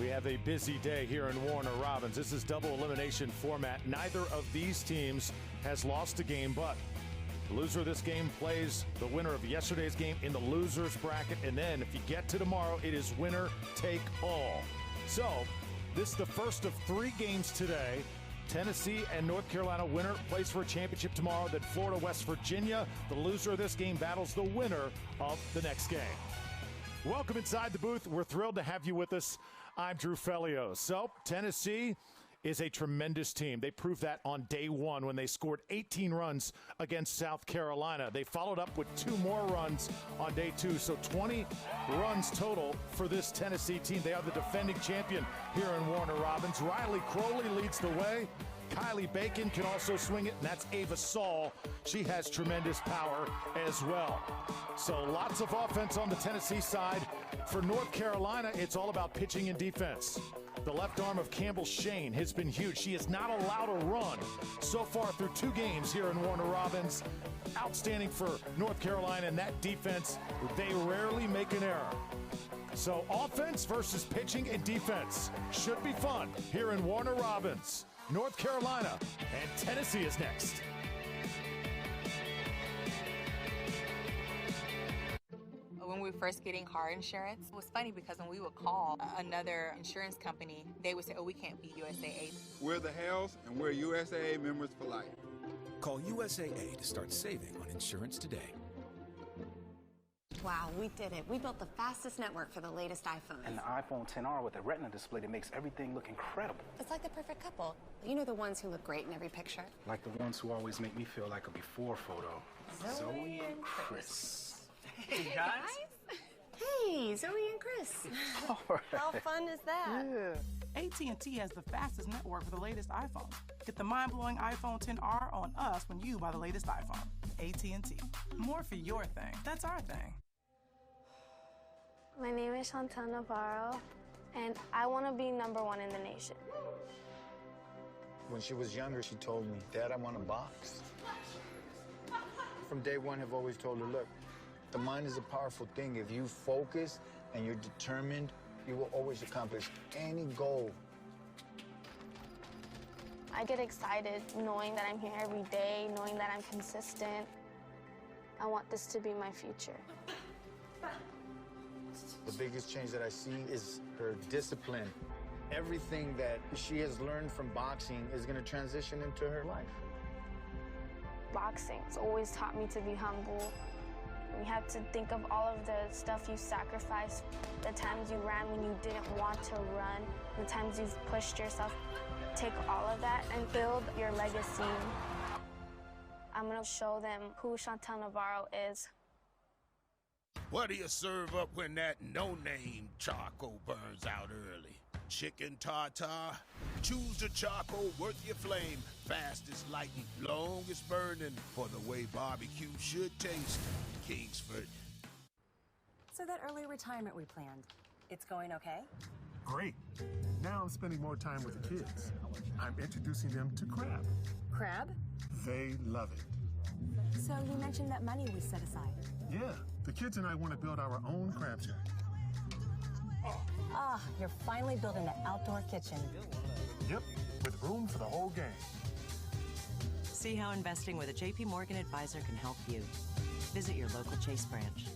We have a busy day here in Warner Robins. This is double elimination format. Neither of these teams has lost a game, but the loser of this game plays the winner of yesterday's game in the loser's bracket. And then if you get to tomorrow, it is winner take all. So this is the first of 3 games today. Tennessee and North Carolina winner plays for a championship tomorrow. Then Florida, West Virginia. The loser of this game battles the winner of the next game. Welcome inside the booth. We're thrilled to have you with us. I'm Drew Felios. So Tennessee is a tremendous team. They proved that on day 1 when they scored 18 runs against South Carolina. They followed up with 2 more runs on day 2. So 20 runs total for this Tennessee team. They are the defending champion here in Warner Robins. Riley Crowley leads the way. Kylie Bacon can also swing it, and that's Ava Saul. She has tremendous power as well. So lots of offense on the Tennessee side. For North Carolina, it's all about pitching and defense. The left arm of Campbell Shane has been huge. She is not allowed a run so far through 2 games here in Warner Robins. Outstanding for North Carolina, and that defense, they rarely make an error. So offense versus pitching and defense should be fun here in Warner Robins. North Carolina and Tennessee is next. When we were first getting car insurance, it was funny because when we would call another insurance company, they would say, oh, we can't be USAA. We're the Hells, and we're USAA members for life. Call USAA to start saving on insurance today. Wow, we did it. We built the fastest network for the latest iPhone. And the iPhone XR with a Retina display that makes everything look incredible. It's like the perfect couple. You know, the ones who look great in every picture? Like the ones who always make me feel like a before photo. Zoe and Chris. Hey, guys. Hey, Zoe and Chris. How fun is that? Yeah. AT&T has the fastest network for the latest iPhone. Get the mind-blowing iPhone XR on us when you buy the latest iPhone. AT&T. More for your thing. That's our thing. My name is Chantel Navarro, and I want to be #1 in the nation. When she was younger, she told me, Dad, I want to box. From day 1, I've always told her, look, the mind is a powerful thing. If you focus and you're determined, you will always accomplish any goal. I get excited knowing that I'm here every day, knowing that I'm consistent. I want this to be my future. The biggest change that I see is her discipline. Everything that she has learned from boxing is going to transition into her life. Boxing has always taught me to be humble. You have to think of all of the stuff you sacrificed, the times you ran when you didn't want to run, the times you've pushed yourself. Take all of that and build your legacy. I'm going to show them who Chantel Navarro is. What do you serve up when that no-name charcoal burns out early? Chicken tartare? Choose the charcoal worth your flame. Fastest lighting, longest burning, for the way barbecue should taste. Kingsford. So that early retirement we planned, it's going okay? Great. Now I'm spending more time with the kids. I'm introducing them to crab. Crab? They love it. So you mentioned that money we set aside. Yeah, the kids and I want to build our own crab shack. Ah, you're finally building an outdoor kitchen. Yep, with room for the whole gang. See how investing with a JP Morgan advisor can help you. Visit your local Chase branch.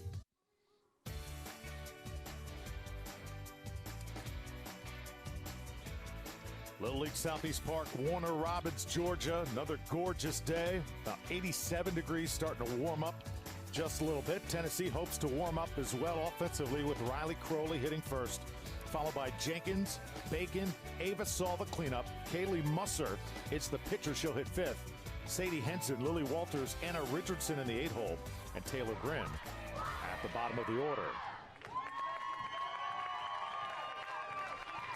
Little League Southeast Park, Warner Robins, Georgia. Another gorgeous day. About 87 degrees, starting to warm up just a little bit. Tennessee hopes to warm up as well offensively with Riley Crowley hitting first, followed by Jenkins, Bacon, Ava Saul the cleanup, Kaylee Musser. It's the pitcher. She'll hit 5th. Sadie Henson, Lily Walters, Anna Richardson in the 8-hole, and Taylor Grin at the bottom of the order.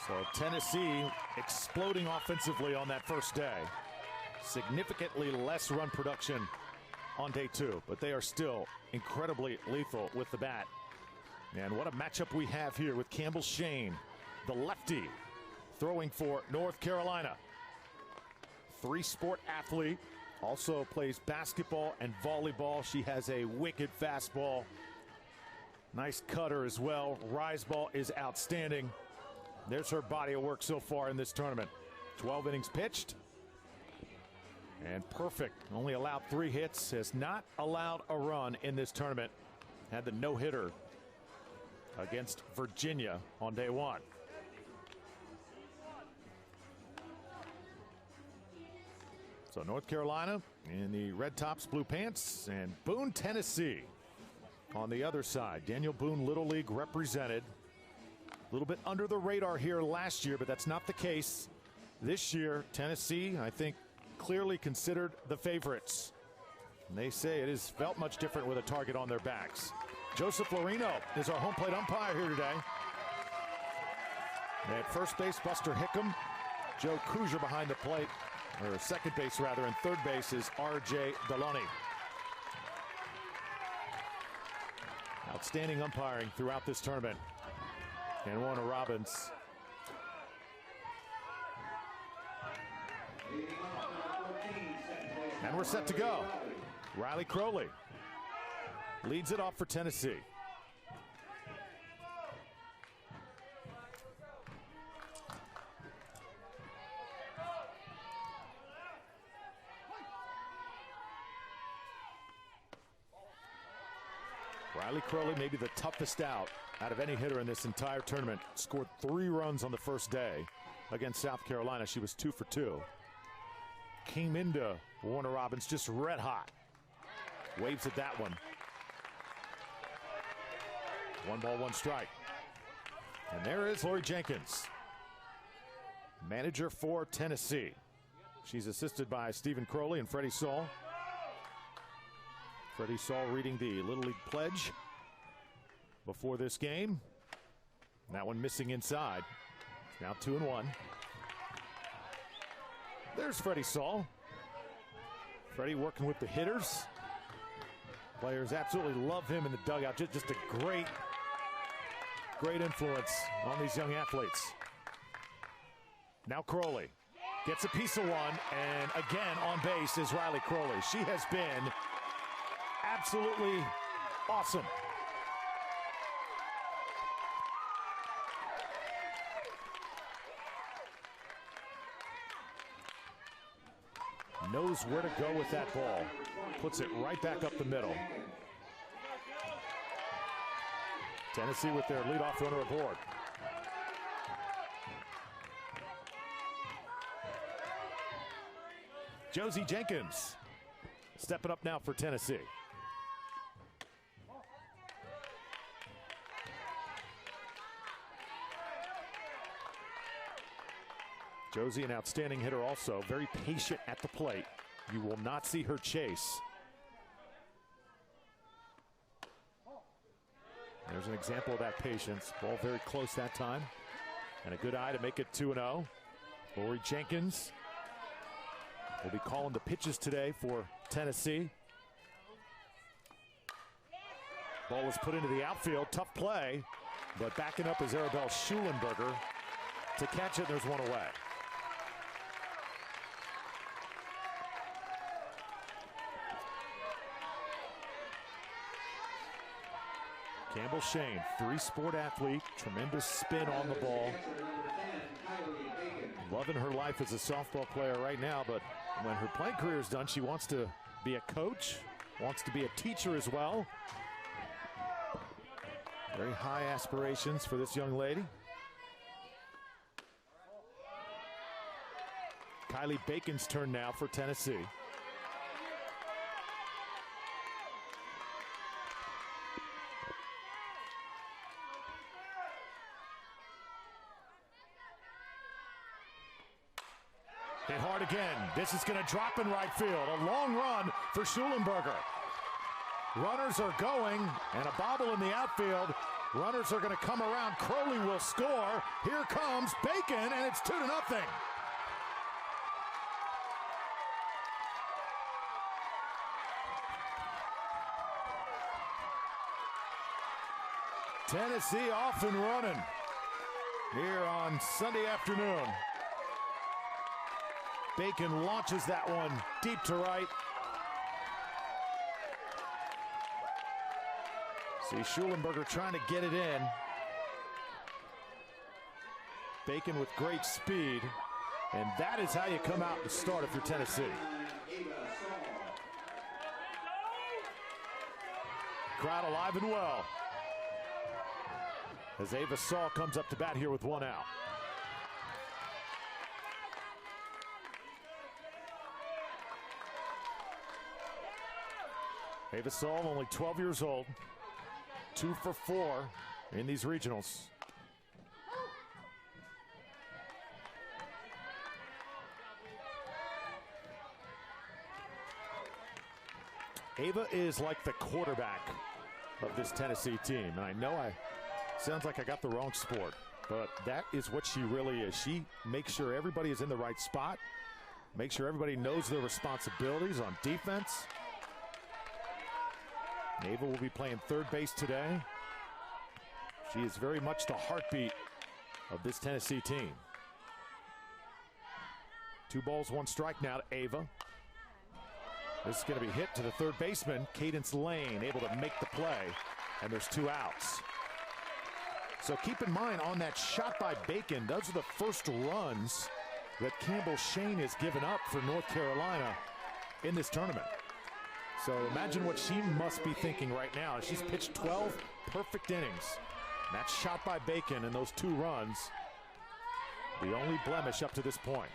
So Tennessee exploding offensively on that first day. Significantly less run production on day 2, but they are still incredibly lethal with the bat. And what a matchup we have here with Campbell Shane, the lefty, throwing for North Carolina. 3-sport athlete, also plays basketball and volleyball. She has a wicked fastball. Nice cutter as well. Rise ball is outstanding. There's her body of work so far in this tournament. 12 innings pitched. And perfect. Only allowed 3 hits. Has not allowed a run in this tournament. Had the no-hitter against Virginia on day 1. So North Carolina in the red tops, blue pants, and Boone, Tennessee on the other side. Daniel Boone, Little League represented. A little bit under the radar here last year, but that's not the case this year. Tennessee, I think, clearly considered the favorites. And they say it is felt much different with a target on their backs. Joseph Lorino is our home plate umpire here today. At first base, Buster Hickam. Joe Kruger behind the plate, or second base rather, and third base is R.J. Deloney. Outstanding umpiring throughout this tournament. And Warner Robins. And we're set to go. Riley Crowley leads it off for Tennessee. Riley Crowley, maybe the toughest out of any hitter in this entire tournament. Scored 3 runs on the first day against South Carolina. She was 2 for 2. Came into Warner Robins just red hot. Waves at that one. 1 ball, 1 strike. And there is Lori Jenkins, manager for Tennessee. She's assisted by Stephen Crowley and Freddie Saul. Freddie Saul reading the Little League pledge before this game. That one missing inside. Now 2-1. There's Freddie Saul. Freddie working with the hitters. Players absolutely love him in the dugout. Just a great influence on these young athletes. Now Crowley gets a piece of one, and again on base is Riley Crowley. She has been absolutely awesome. Knows where to go with that ball. Puts it right back up the middle. Tennessee with their leadoff runner aboard. Josie Jenkins stepping up now for Tennessee. Josie, an outstanding hitter also, very patient at the plate. You will not see her chase. There's an example of that patience. Ball very close that time. And a good eye to make it 2-0. Lori Jenkins will be calling the pitches today for Tennessee. Ball was put into the outfield. Tough play. But backing up is Arabelle Schulenberger to catch it. There's one away. Campbell Shane, 3-sport athlete, tremendous spin on the ball. Loving her life as a softball player right now, but when her playing career is done, she wants to be a coach, wants to be a teacher as well. Very high aspirations for this young lady. Kylie Bacon's turn now for Tennessee. Hit hard again. This is going to drop in right field. A long run for Schulenberger. Runners are going, and a bobble in the outfield. Runners are going to come around. Crowley will score. Here comes Bacon, and it's 2-0. Tennessee off and running here on Sunday afternoon. Bacon launches that one deep to right. See Schulenberger trying to get it in. Bacon with great speed. And that is how you come out and start if you're Tennessee. Crowd alive and well as Ava Saul comes up to bat here with one out. Ava Saul, only 12 years old, 2 for 4 in these regionals. Ava is like the quarterback of this Tennessee team. And I know sounds like I got the wrong sport, but that is what she really is. She makes sure everybody is in the right spot, make sure everybody knows their responsibilities on defense. Ava will be playing third base today. She is very much the heartbeat of this Tennessee team. 2 balls, 1 strike now to Ava. This is going to be hit to the third baseman, Cadence Lane, able to make the play, and there's 2 outs. So keep in mind, on that shot by Bacon, those are the first runs that Campbell Shane has given up for North Carolina in this tournament. So imagine what she must be thinking right now. She's pitched 12 perfect innings. That shot by Bacon and those 2 runs, the only blemish up to this point.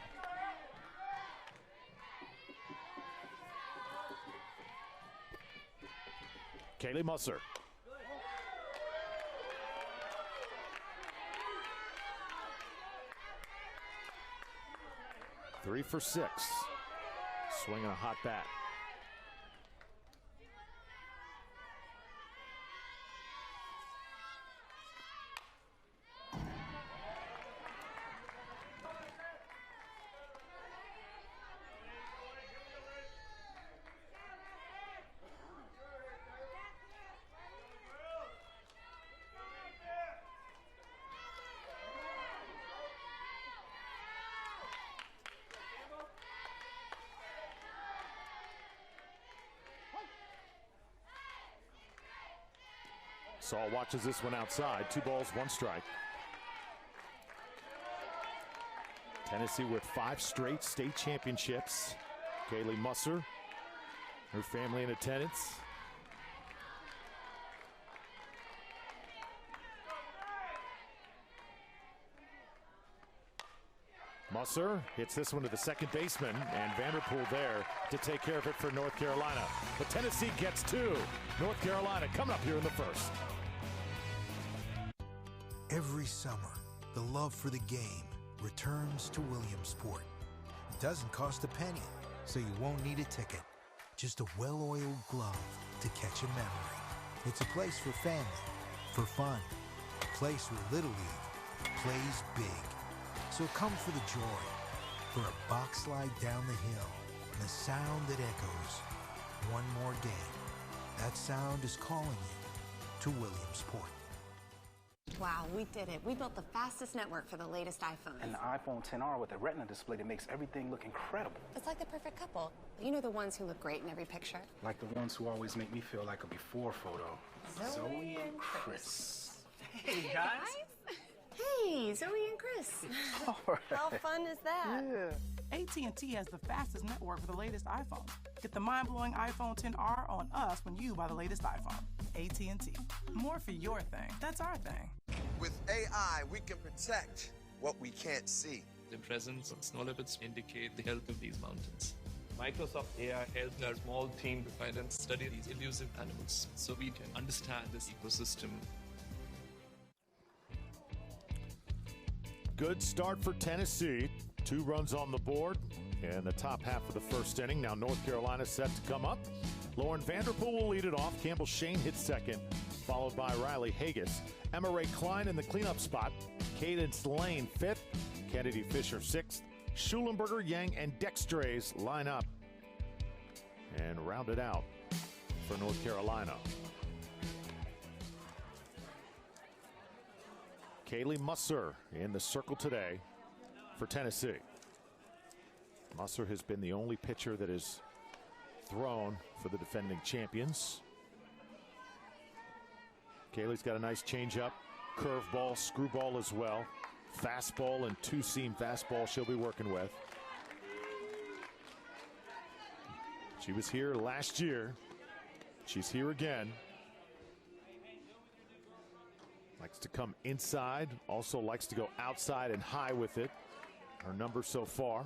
Kaylee Musser. Three for 6. Swinging a hot bat. Saul watches this one outside. 2 balls, 1 strike. Tennessee with 5 straight state championships. Kaylee Musser, her family in attendance. Musser hits this one to the second baseman, and Vanderpool there to take care of it for North Carolina. But Tennessee gets 2. North Carolina coming up here in the first. Every summer, the love for the game returns to Williamsport. It doesn't cost a penny, so you won't need a ticket. Just a well-oiled glove to catch a memory. It's a place for family, for fun, a place where Little League plays big. So come for the joy, for a box slide down the hill, and the sound that echoes. One more game. That sound is calling you to Williamsport. Wow, we did it. We built the fastest network for the latest iPhone. And the iPhone XR with a Retina display that makes everything look incredible. It's like the perfect couple. You know, the ones who look great in every picture. Like the ones who always make me feel like a before photo. Zoe and Chris. Hey, guys. Hey, Zoe and Chris. All right. How fun is that? Yeah. AT&T has the fastest network for the latest iPhone. Get the mind-blowing iPhone XR on us when you buy the latest iPhone. AT&T. More for your thing. That's our thing. With AI, we can protect what we can't see. The presence of snow leopards indicate the health of these mountains. Microsoft AI helped our small team to find and study these elusive animals so we can understand this ecosystem. Good start for Tennessee. 2 runs on the board in the top half of the first inning. Now North Carolina set to come up. Lauren Vanderpool will lead it off. Campbell Shane hits second, followed by Riley Haggis. Emma Ray Klein in the cleanup spot. Cadence Lane 5th. Kennedy Fisher 6th. Schulenberger, Yang, and Dextrays line up and round it out for North Carolina. Kaylee Musser in the circle today for Tennessee. Musser has been the only pitcher that has thrown for the defending champions. Kaylee's got a nice changeup, curveball, screwball as well. fastball and two-seam fastball she'll be working with. She was here last year. She's here again. Likes to come inside, also likes to go outside and high with it. Her number so far.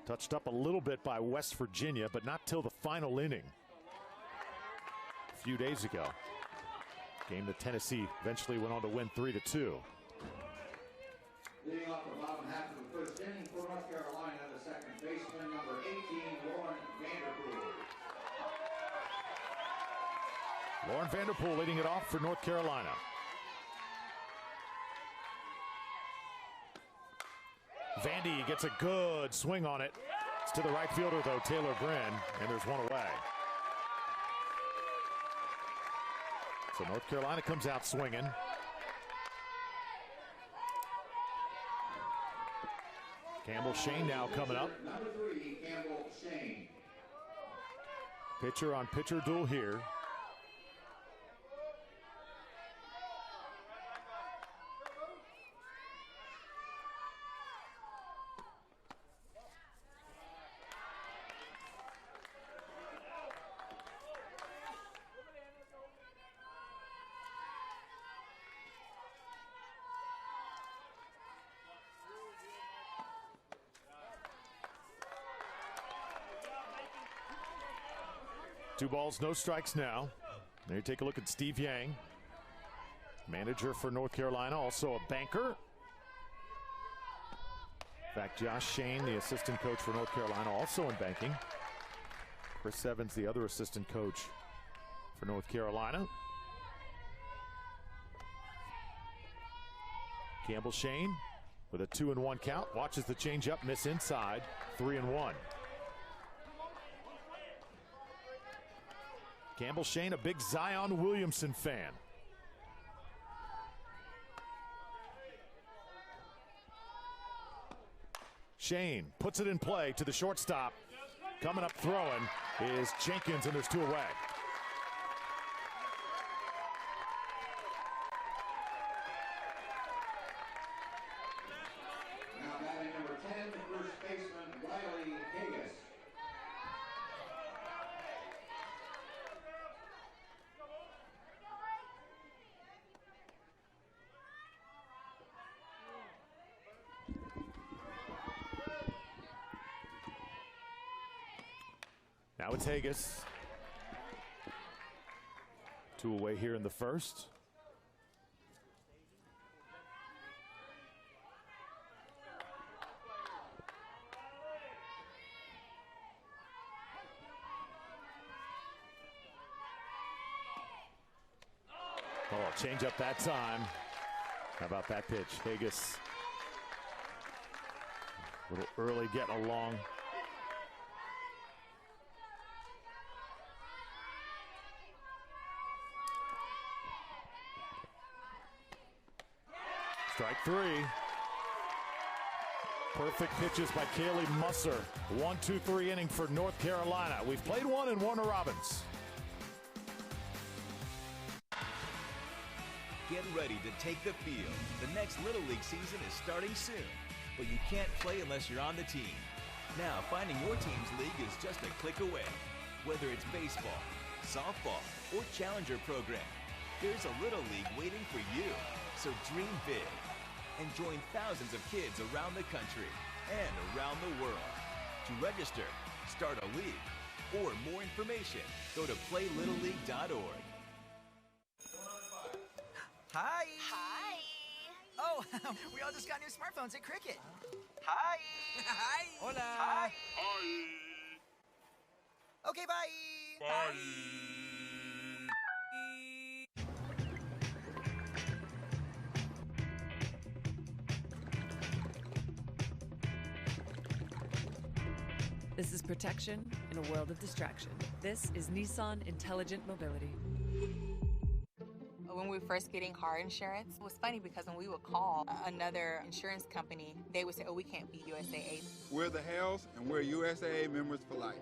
Touched up a little bit by West Virginia, but not till the final inning a few days ago. Game that Tennessee eventually went on to win 3-2. Leading off the bottom half of the first inning for North Carolina, the second baseman, number 18, Lauren Vanderpool. Lauren Vanderpool leading it off for North Carolina. Vandy gets a good swing on it. It's to the right fielder, though, Taylor Bryn, and there's one away. So North Carolina comes out swinging. Campbell Shane now coming up. Number 3, Campbell Shane. Pitcher on pitcher duel here. Two balls, no strikes now. There you take a look at Steve Yang, manager for North Carolina, also a banker. In fact, Josh Shane, the assistant coach for North Carolina, also in banking. Chris Evans, the other assistant coach for North Carolina. Campbell Shane with a 2-1 count, watches the changeup, miss inside, 3-1. Campbell Shane, a big Zion Williamson fan. Shane puts it in play to the shortstop. Coming up throwing is Jenkins, and there's two away. Now batting number 10, first baseman Riley Haggis. Now it's Haggis. Two away here in the first. Oh, change up that time. How about that pitch? Haggis a little early getting along. Strike three. Perfect pitches by Kaylee Musser. 1-2-3 inning for North Carolina. We've played one in Warner Robins. Get ready to take the field. The next Little League season is starting soon, but you can't play unless you're on the team. Now, finding your team's league is just a click away. Whether it's baseball, softball, or challenger program, there's a Little League waiting for you. So dream big and join thousands of kids around the country and around the world. To register, start a league, or more information, go to playlittleleague.org. Hi. Hi. Oh, we all just got new smartphones at Cricket. Hi. Hi. Hola. Hi. Hi. Okay, bye. Bye. This is protection in a world of distraction. This is Nissan Intelligent Mobility. When we were first getting car insurance, it was funny because when we would call another insurance company, they would say, oh, we can't be USAA. We're the Hells, and we're USAA members for life.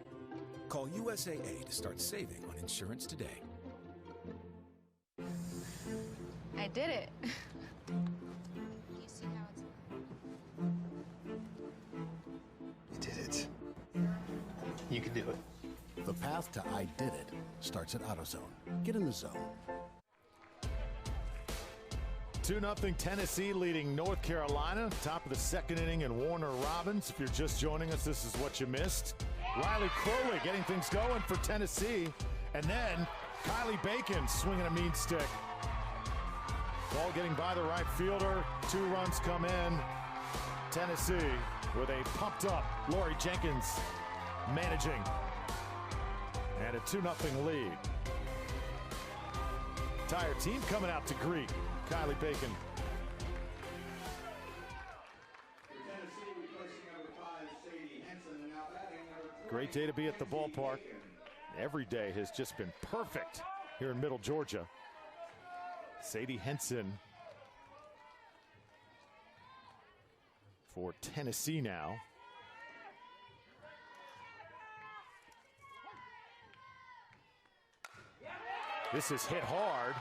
Call USAA to start saving on insurance today. I did it. You can do it. The path to I did it starts at AutoZone. Get in the zone. 2-0 Tennessee leading North Carolina. Top of the second inning in Warner Robins. If you're just joining us, this is what you missed. Riley Crowley getting things going for Tennessee. And then Kylie Bacon swinging a mean stick. Ball getting by the right fielder. 2 runs come in. Tennessee with a pumped up Lori Jenkins managing. And a 2-0 lead. Entire team coming out to greet Kylie Bacon. Great day to be at the ballpark. Every day has just been perfect here in Middle Georgia. Sadie Henson for Tennessee now. This is hit hard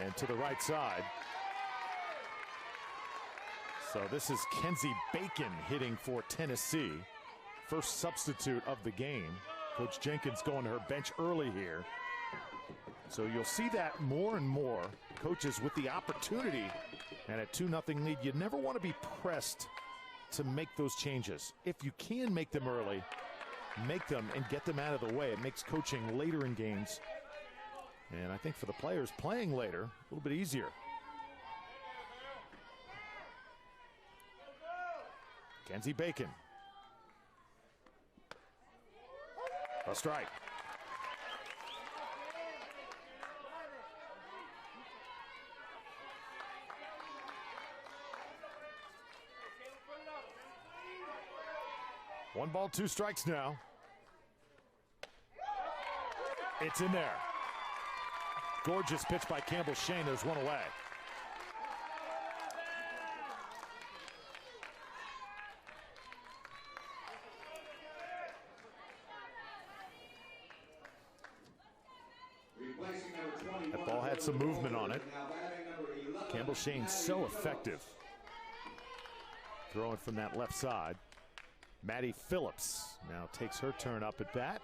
and to the right side. So this is Kenzie Bacon hitting for Tennessee. First substitute of the game. Coach Jenkins going to her bench early here. So you'll see that more and more. Coaches with the opportunity and a 2-0 lead. You never want to be pressed to make those changes. If you can make them early, make them and get them out of the way. It makes coaching later in games. And I think for the players playing later, a little bit easier. Kenzie Bacon. A strike. One ball, 2 strikes now. It's in there. Gorgeous pitch by Campbell Shane. There's one away. That ball had some movement on it. Campbell Shane so effective. Throwing from that left side. Maddie Phillips now takes her turn up at bat.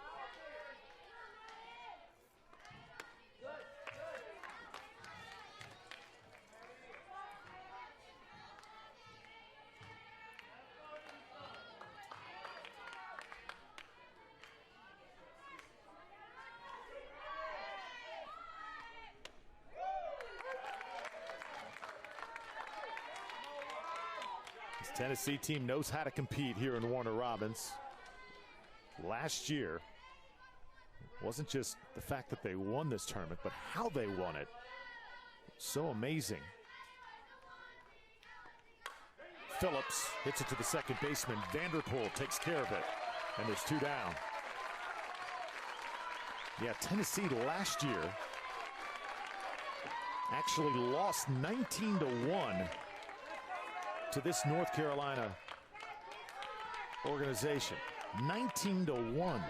Tennessee team knows how to compete here in Warner Robins. Last year, it wasn't just the fact that they won this tournament, but how they won it. So amazing. Phillips hits it to the second baseman. Vanderpool takes care of it, and there's 2 down. Yeah, Tennessee last year actually lost 19-1 to this North Carolina organization. 19-1.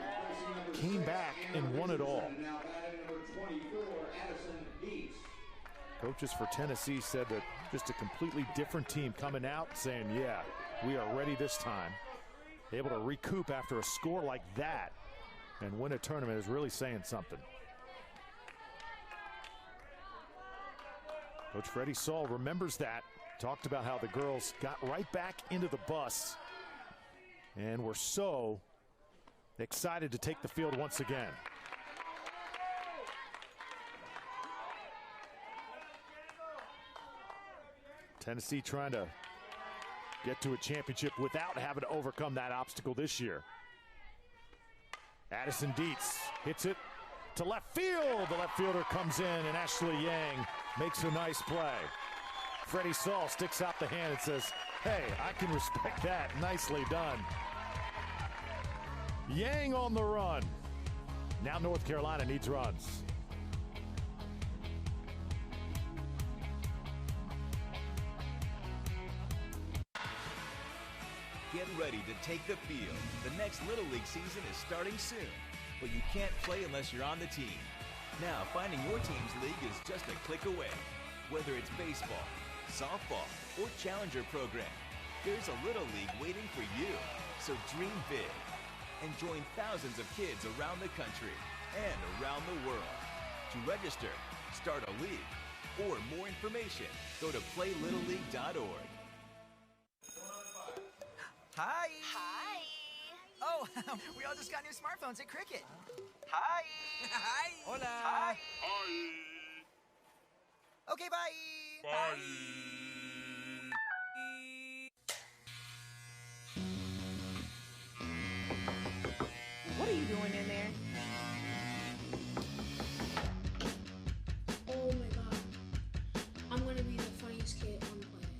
Came back and won it all. Coaches for Tennessee said that just a completely different team coming out saying, yeah, we are ready this time. Able to recoup after a score like that and win a tournament is really saying something. Coach Freddie Saul remembers that. Talked about how the girls got right back into the bus and were so excited to take the field once again. Tennessee trying to get to a championship without having to overcome that obstacle this year. Addison Dietz hits it to left field. The left fielder comes in and Ashley Yang makes a nice play. Freddie Saul sticks out the hand and says, hey, I can respect that. Nicely done. Yang on the run. Now North Carolina needs runs. Get ready to take the field. The next Little League season is starting soon, but you can't play unless you're on the team. Now, finding your team's league is just a click away. Whether it's baseball, softball, or challenger program, there's a Little League waiting for you. So dream big. and join thousands of kids around the country and around the world. To register, start a league, or more information, go to playlittleleague.org. Hi. Hi. Oh, we all just got new smartphones at Cricket. Hi. Hi. Hola. Hi. Hi. Okay, bye. Bye. What are you doing in there? Oh my god. I'm gonna be the funniest kid on the planet.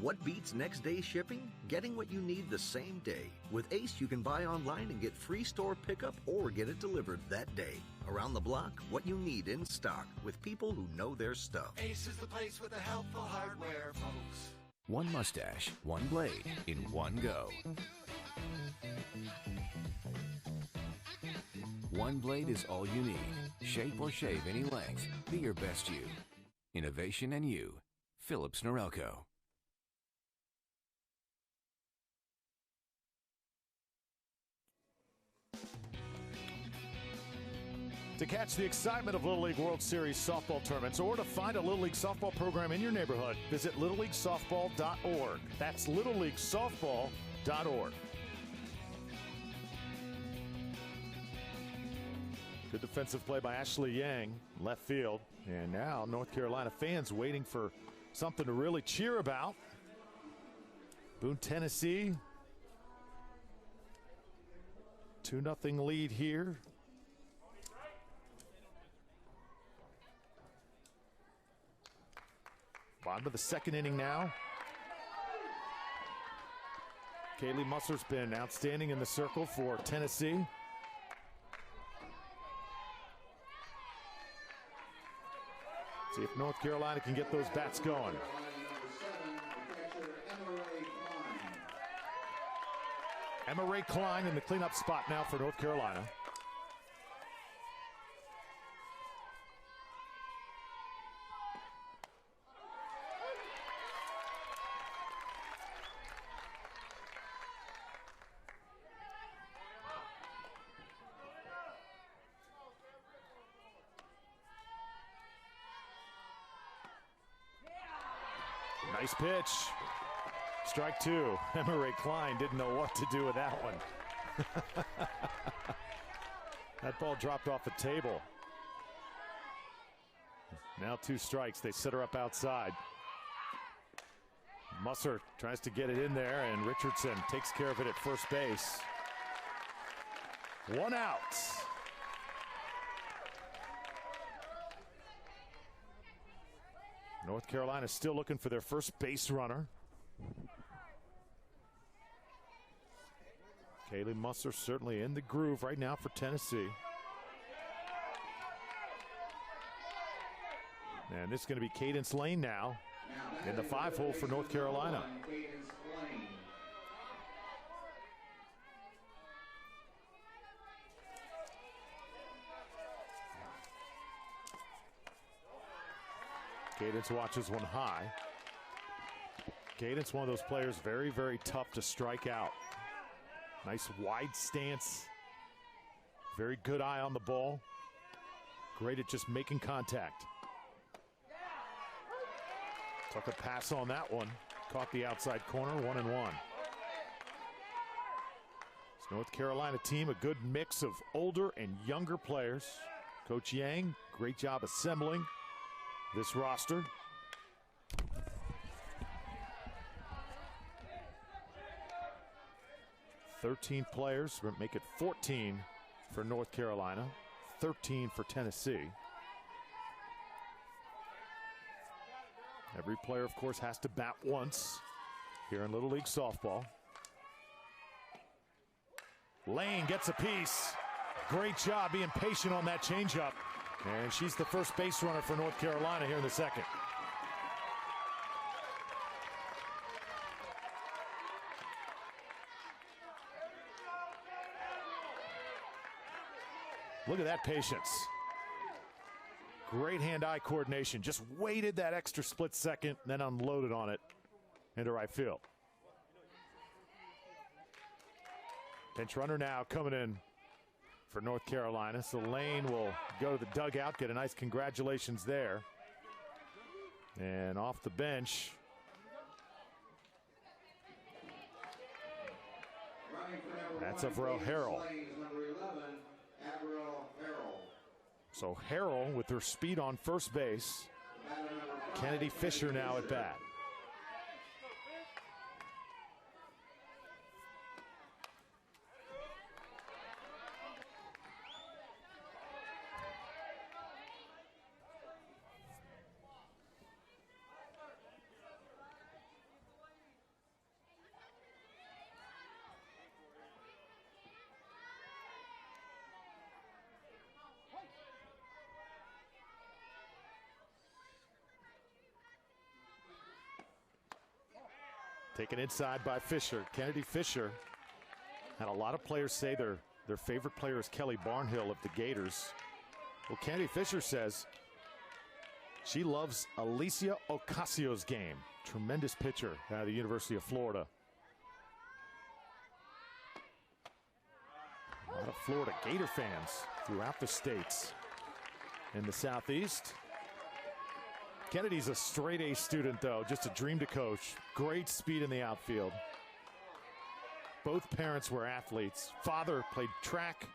What beats next day shipping? Getting what you need the same day. With Ace, you can buy online and get free store pickup or get it delivered that day. Around the block, what you need in stock with people who know their stuff. Ace is the place with the helpful hardware, folks. One mustache, one blade, in one go. One blade is all you need. Shape or shave any length. Be your best you. Innovation and you. Philips Norelco. To catch the excitement of Little League World Series softball tournaments or to find a Little League softball program in your neighborhood, visit littleleaguesoftball.org. That's littleleaguesoftball.org. Good defensive play by Ashley Yang, left field. And now North Carolina fans waiting for something to really cheer about. Boone, Tennessee. 2-0 lead here. Bottom of the second inning now. Kaylee Musser's been outstanding in the circle for Tennessee. See if North Carolina can get those bats going. Emma Ray Klein in the cleanup spot now for North Carolina. Nice pitch. Strike two. Emma Ray Klein didn't know what to do with that one. That ball dropped off the table. Now 2 strikes. They set her up outside. Musser tries to get it in there, and Richardson takes care of it at first base. 1 out. North Carolina still looking for their first base runner. Kaylee Musser certainly in the groove right now for Tennessee. And this is going to be Cadence Lane now in the 5-hole for North Carolina. Cadence watches one high. Cadence, one of those players, very, very tough to strike out. Nice wide stance. Very good eye on the ball. Great at just making contact. Took a pass on that one. Caught the outside corner, 1-1. This North Carolina team, a good mix of older and younger players. Coach Yang, great job assembling this roster. "13 players, make it 14 for North Carolina, 13 for Tennessee. Every player, of course, has to bat once here in Little League softball. Lane gets a piece. Great job being patient on that changeup. And she's the first base runner for North Carolina here in the second. Look at that patience. Great hand-eye coordination. Just waited that extra split second, then unloaded on it into right field. Pinch runner now coming in for North Carolina. So Lane will go to the dugout, get a nice congratulations there. And off the bench, that's Avril Harrell. So Harrell with her speed on first base. Kennedy Fisher now at bat. Taken inside by Fisher. Kennedy Fisher had a lot of players say their favorite player is Kelly Barnhill of the Gators. Well, Kennedy Fisher says she loves Alicia Ocasio's game. Tremendous pitcher out of the University of Florida. A lot of Florida Gator fans throughout the states in the Southeast. Kennedy's a straight A student, though, just a dream to coach. Great speed in the outfield. Both parents were athletes. Father played track,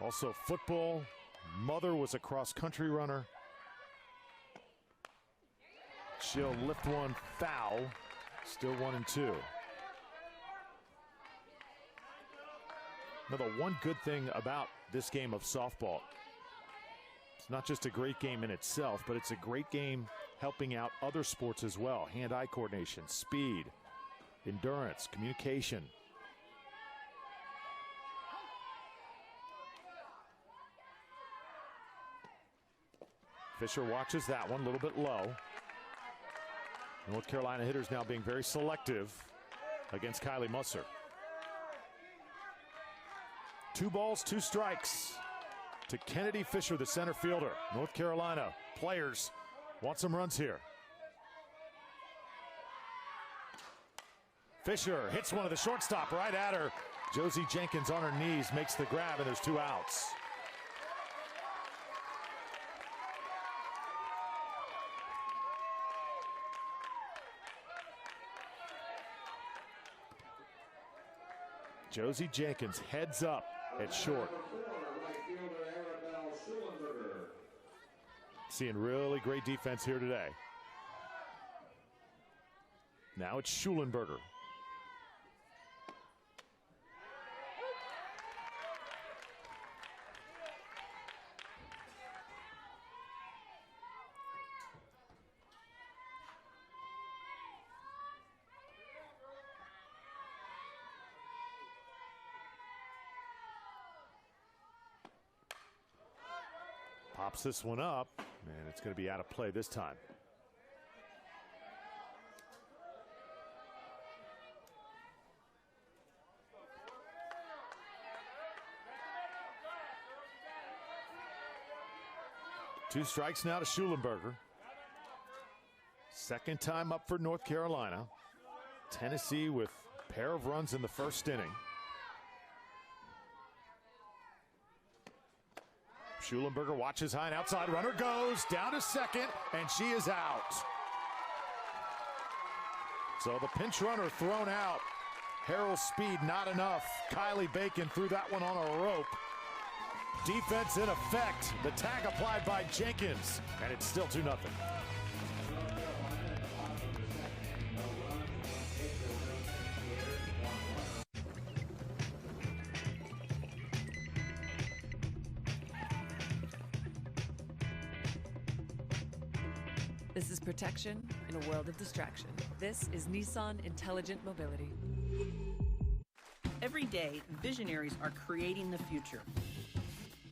also football. Mother was a cross-country runner. She'll lift one foul. Still 1-2. Now, the one good thing about this game of softball, it's not just a great game in itself, but it's a great game helping out other sports as well. Hand-eye coordination, speed, endurance, communication. Fisher watches that one a little bit low. North Carolina hitters now being very selective against Kylie Musser. 2 balls, 2 strikes to Kennedy Fisher, the center fielder. North Carolina players want some runs here. Fisher hits one of the shortstop right at her. Josie Jenkins on her knees makes the grab, and there's 2 outs. Josie Jenkins heads up at short. Seeing really great defense here today. Now it's Schulenberger. Pops this one up, and it's going to be out of play this time. Two strikes now to Schulenberger. Second time up for North Carolina. Tennessee with a pair of runs in the first inning. Schulenberger watches high and outside. Runner goes down to second, and she is out. So the pinch runner thrown out. Harrell's speed not enough. Kylie Bacon threw that one on a rope. Defense in effect. The tag applied by Jenkins, and it's still 2-0. This is protection in a world of distraction. This is Nissan Intelligent Mobility. Every day, visionaries are creating the future.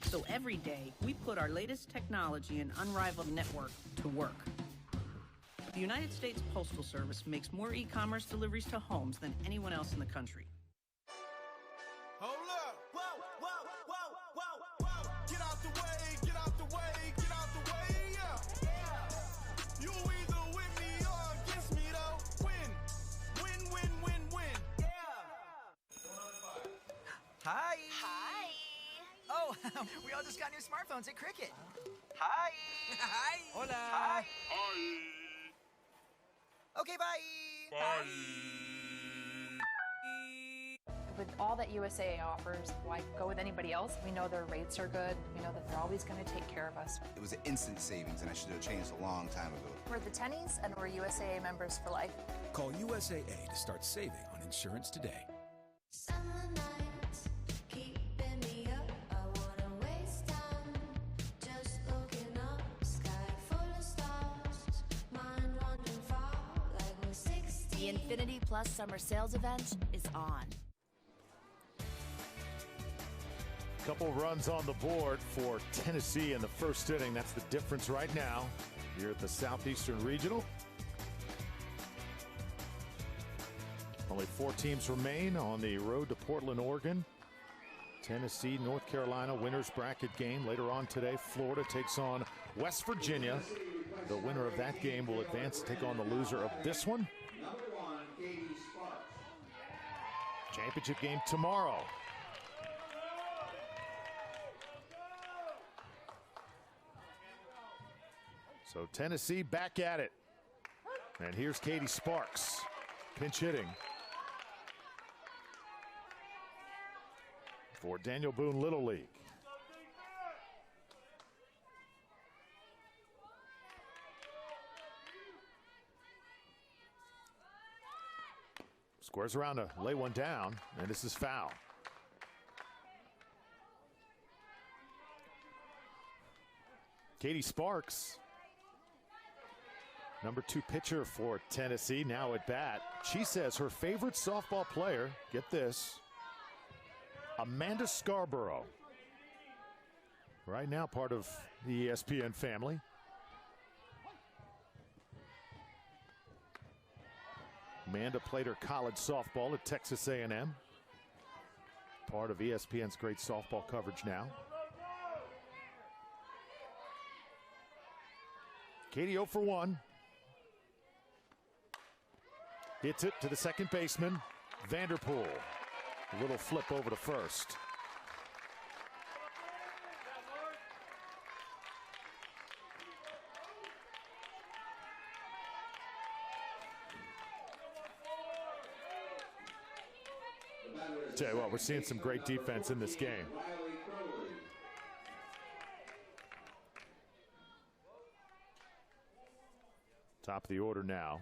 So every day, we put our latest technology and unrivaled network to work. The United States Postal Service makes more e-commerce deliveries to homes than anyone else in the country. Hold up! Whoa, whoa, whoa, whoa, whoa! Get out the way, get out the way, get out the way, yeah! You either with me or against me, though. Win, win, win, win, win. Yeah! Hi. Hi. Oh, we all just got new smartphones at Cricket. Hi. Hi. Hola. Hi. Okay, bye. Bye. With all that USAA offers, why go with anybody else? We know their rates are good. We know that they're always going to take care of us. It was an instant savings, and I should have changed a long time ago. We're the Tennies, and we're USAA members for life. Call USAA to start saving on insurance today. The Infinity Plus Summer Sales Event is on. Couple runs on the board for Tennessee in the first inning. That's the difference right now here at the Southeastern Regional. Only 4 teams remain on the road to Portland, Oregon. Tennessee, North Carolina, winner's bracket game. Later on today, Florida takes on West Virginia. The winner of that game will advance to take on the loser of this one. Championship game tomorrow. So Tennessee back at it. And here's Katie Sparks, pinch hitting for Daniel Boone Little League. Squares around to lay one down, and this is foul. Katie Sparks, number 2 pitcher for Tennessee, now at bat. She says her favorite softball player, get this, Amanda Scarborough. Right now part of the ESPN family. Amanda played her college softball at Texas A&M. Part of ESPN's great softball coverage now. Katie 0 for 1. Hits it to the second baseman, Vanderpool. A little flip over to first. Tell you what, we're seeing some great defense in this game. Top of the order now,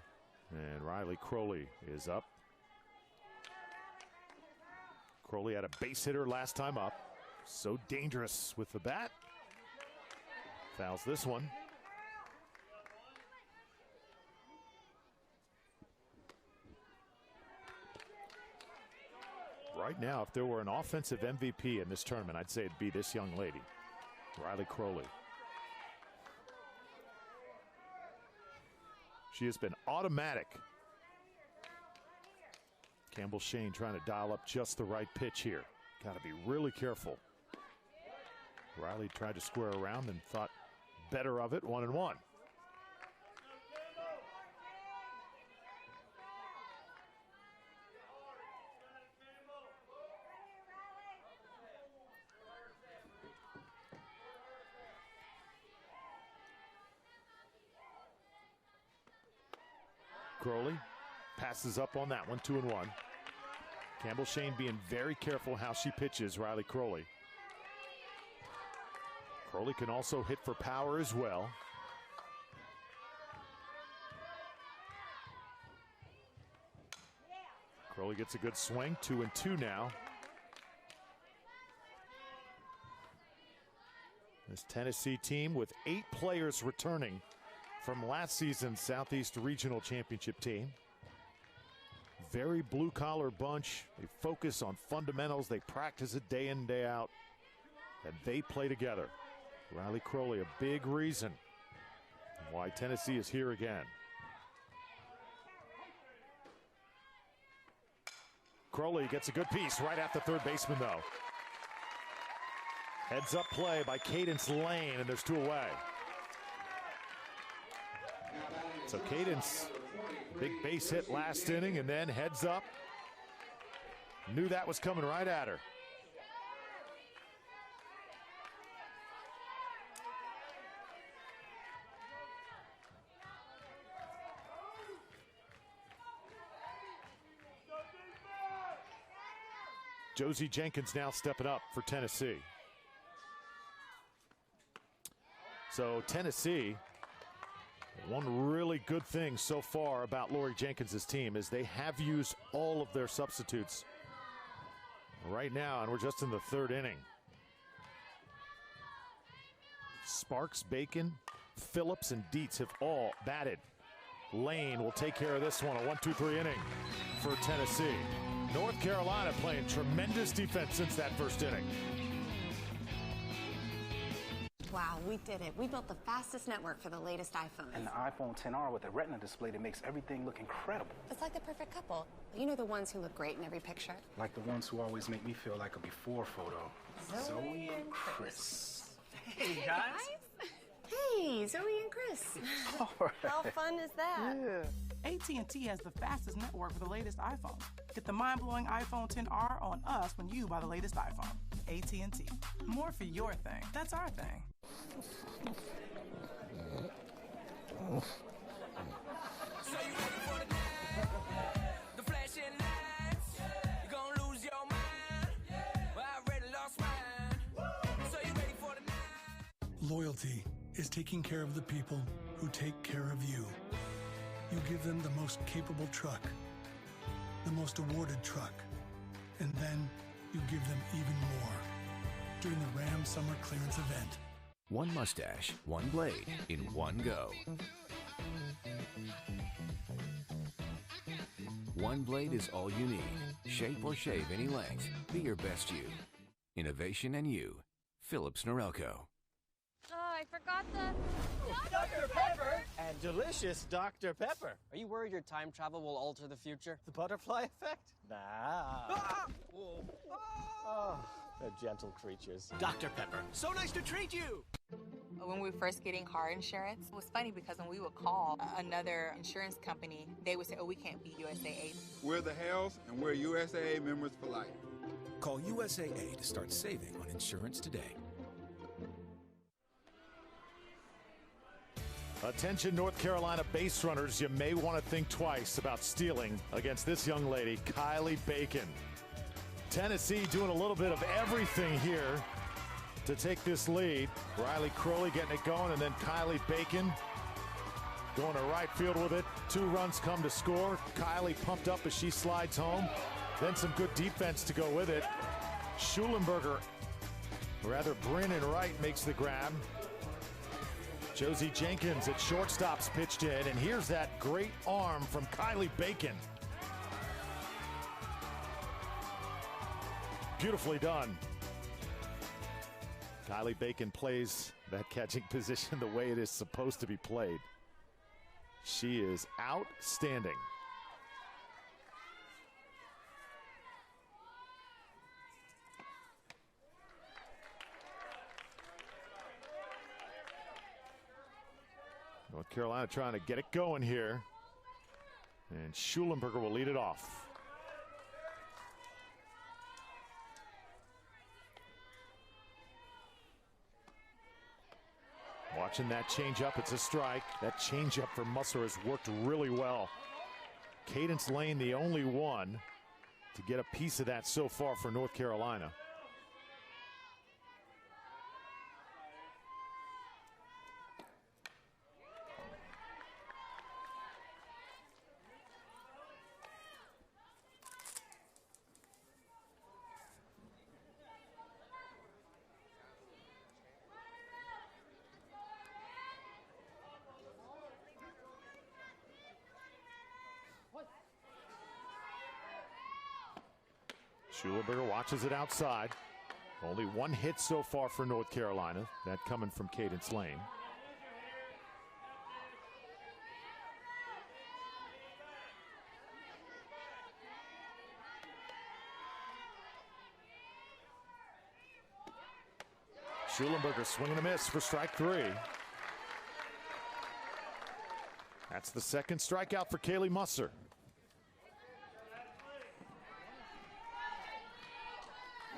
and Riley Crowley is up. Crowley had a base hitter last time up. So dangerous with the bat. Fouls this one. Right now, if there were an offensive MVP in this tournament, I'd say it'd be this young lady, Riley Crowley. She has been automatic. Campbell Shane trying to dial up just the right pitch here. Got to be really careful. Riley tried to square around and thought better of it, 1-1. Crowley passes up on that one, 2-1. Campbell Shane being very careful how she pitches Riley Crowley. Crowley can also hit for power as well. Crowley gets a good swing, 2-2 now. This Tennessee team with 8 players returning from last season's Southeast Regional Championship team. Very blue-collar bunch. They focus on fundamentals. They practice it day in, day out. And they play together. Riley Crowley, a big reason why Tennessee is here again. Crowley gets a good piece right at the third baseman, though. Heads up play by Cadence Lane, and there's 2 away. So Cadence, big base hit last inning, and then heads up. Knew that was coming right at her. Josie Jenkins now stepping up for Tennessee. So Tennessee, one really good thing so far about Lori Jenkins' team is they have used all of their substitutes right now, and we're just in the third inning. Sparks, Bacon, Phillips, and Dietz have all batted. Lane will take care of this one, a 1-2-3 inning for Tennessee. North Carolina playing tremendous defense since that first inning. Wow, we did it. We built the fastest network for the latest iPhone. And the iPhone XR with a Retina display that makes everything look incredible. It's like the perfect couple. You know, the ones who look great in every picture. Like the ones who always make me feel like a before photo. Zoe and Chris. Hey, guys. Hey, Zoe and Chris. How fun is that? Yeah. AT&T has the fastest network for the latest iPhone. Get the mind-blowing iPhone XR on us when you buy the latest iPhone. AT&T. More for your thing. That's our thing. So you ready for the night? The flashing lights. You're gonna lose your mind. Well, I already lost mine. So you ready for the night? Loyalty is taking care of the people who take care of you. You give them the most capable truck, the most awarded truck, and then you give them even more during the Ram Summer Clearance event. One mustache, one blade, in one go. One blade is all you need. Shape or shave any length. Be your best you. Innovation and you. Phillips Norelco. Oh, I forgot the... Dr. Pepper! And delicious Dr. Pepper. Are you worried your time travel will alter the future? The butterfly effect? Nah. Ah! Oh, they're gentle creatures. Dr. Pepper, so nice to treat you! When we were first getting car insurance, it was funny because when we would call another insurance company, they would say, oh, we can't be USAA. We're the Hells, and we're USAA members for life. Call USAA to start saving on insurance today. Attention North Carolina base runners, you may want to think twice about stealing against this young lady, Kylie Bacon. Tennessee doing a little bit of everything here to take this lead. Riley Crowley getting it going, and then Kylie Bacon going to right field with it. 2 runs come to score. Kylie pumped up as she slides home. Then some good defense to go with it. Schulenberger, or rather Brennan Wright, makes the grab. Josie Jenkins at shortstop's pitched in, and here's that great arm from Kylie Bacon. Beautifully done. Kylie Bacon plays that catching position the way it is supposed to be played. She is outstanding. North Carolina trying to get it going here. And Schulenberger will lead it off. Watching that changeup, it's a strike. That changeup for Musser has worked really well. Cadence Lane, the only one to get a piece of that so far for North Carolina. Schulenberger watches it outside. Only 1 hit so far for North Carolina. That coming from Cadence Lane. Schulenberger swinging a miss for strike 3. That's the second strikeout for Kaylee Musser.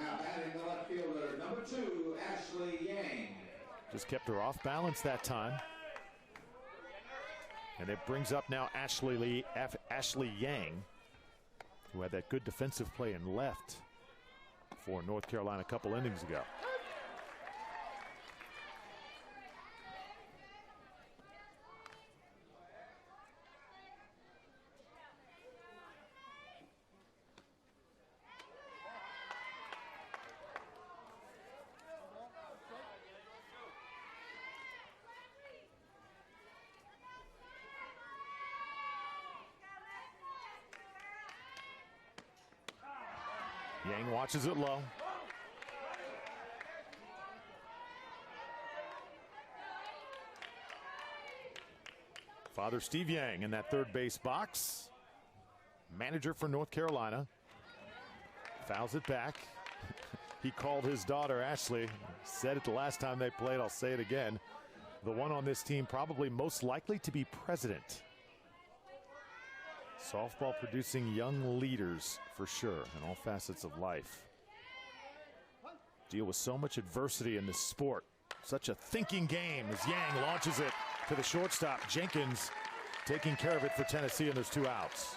Now batting the left fielder, number 2, Ashley Yang. Just kept her off balance that time. And it brings up now Ashley Yang, who had that good defensive play in left for North Carolina a couple innings ago. Yang watches it low. Father Steve Yang in that third base box. Manager for North Carolina. Fouls it back. He called his daughter Ashley. Said it the last time they played. I'll say it again. The one on this team probably most likely to be president. Softball producing young leaders for sure in all facets of life. Deal with so much adversity in this sport. Such a thinking game as Yang launches it to the shortstop. Jenkins taking care of it for Tennessee, and there's 2 outs.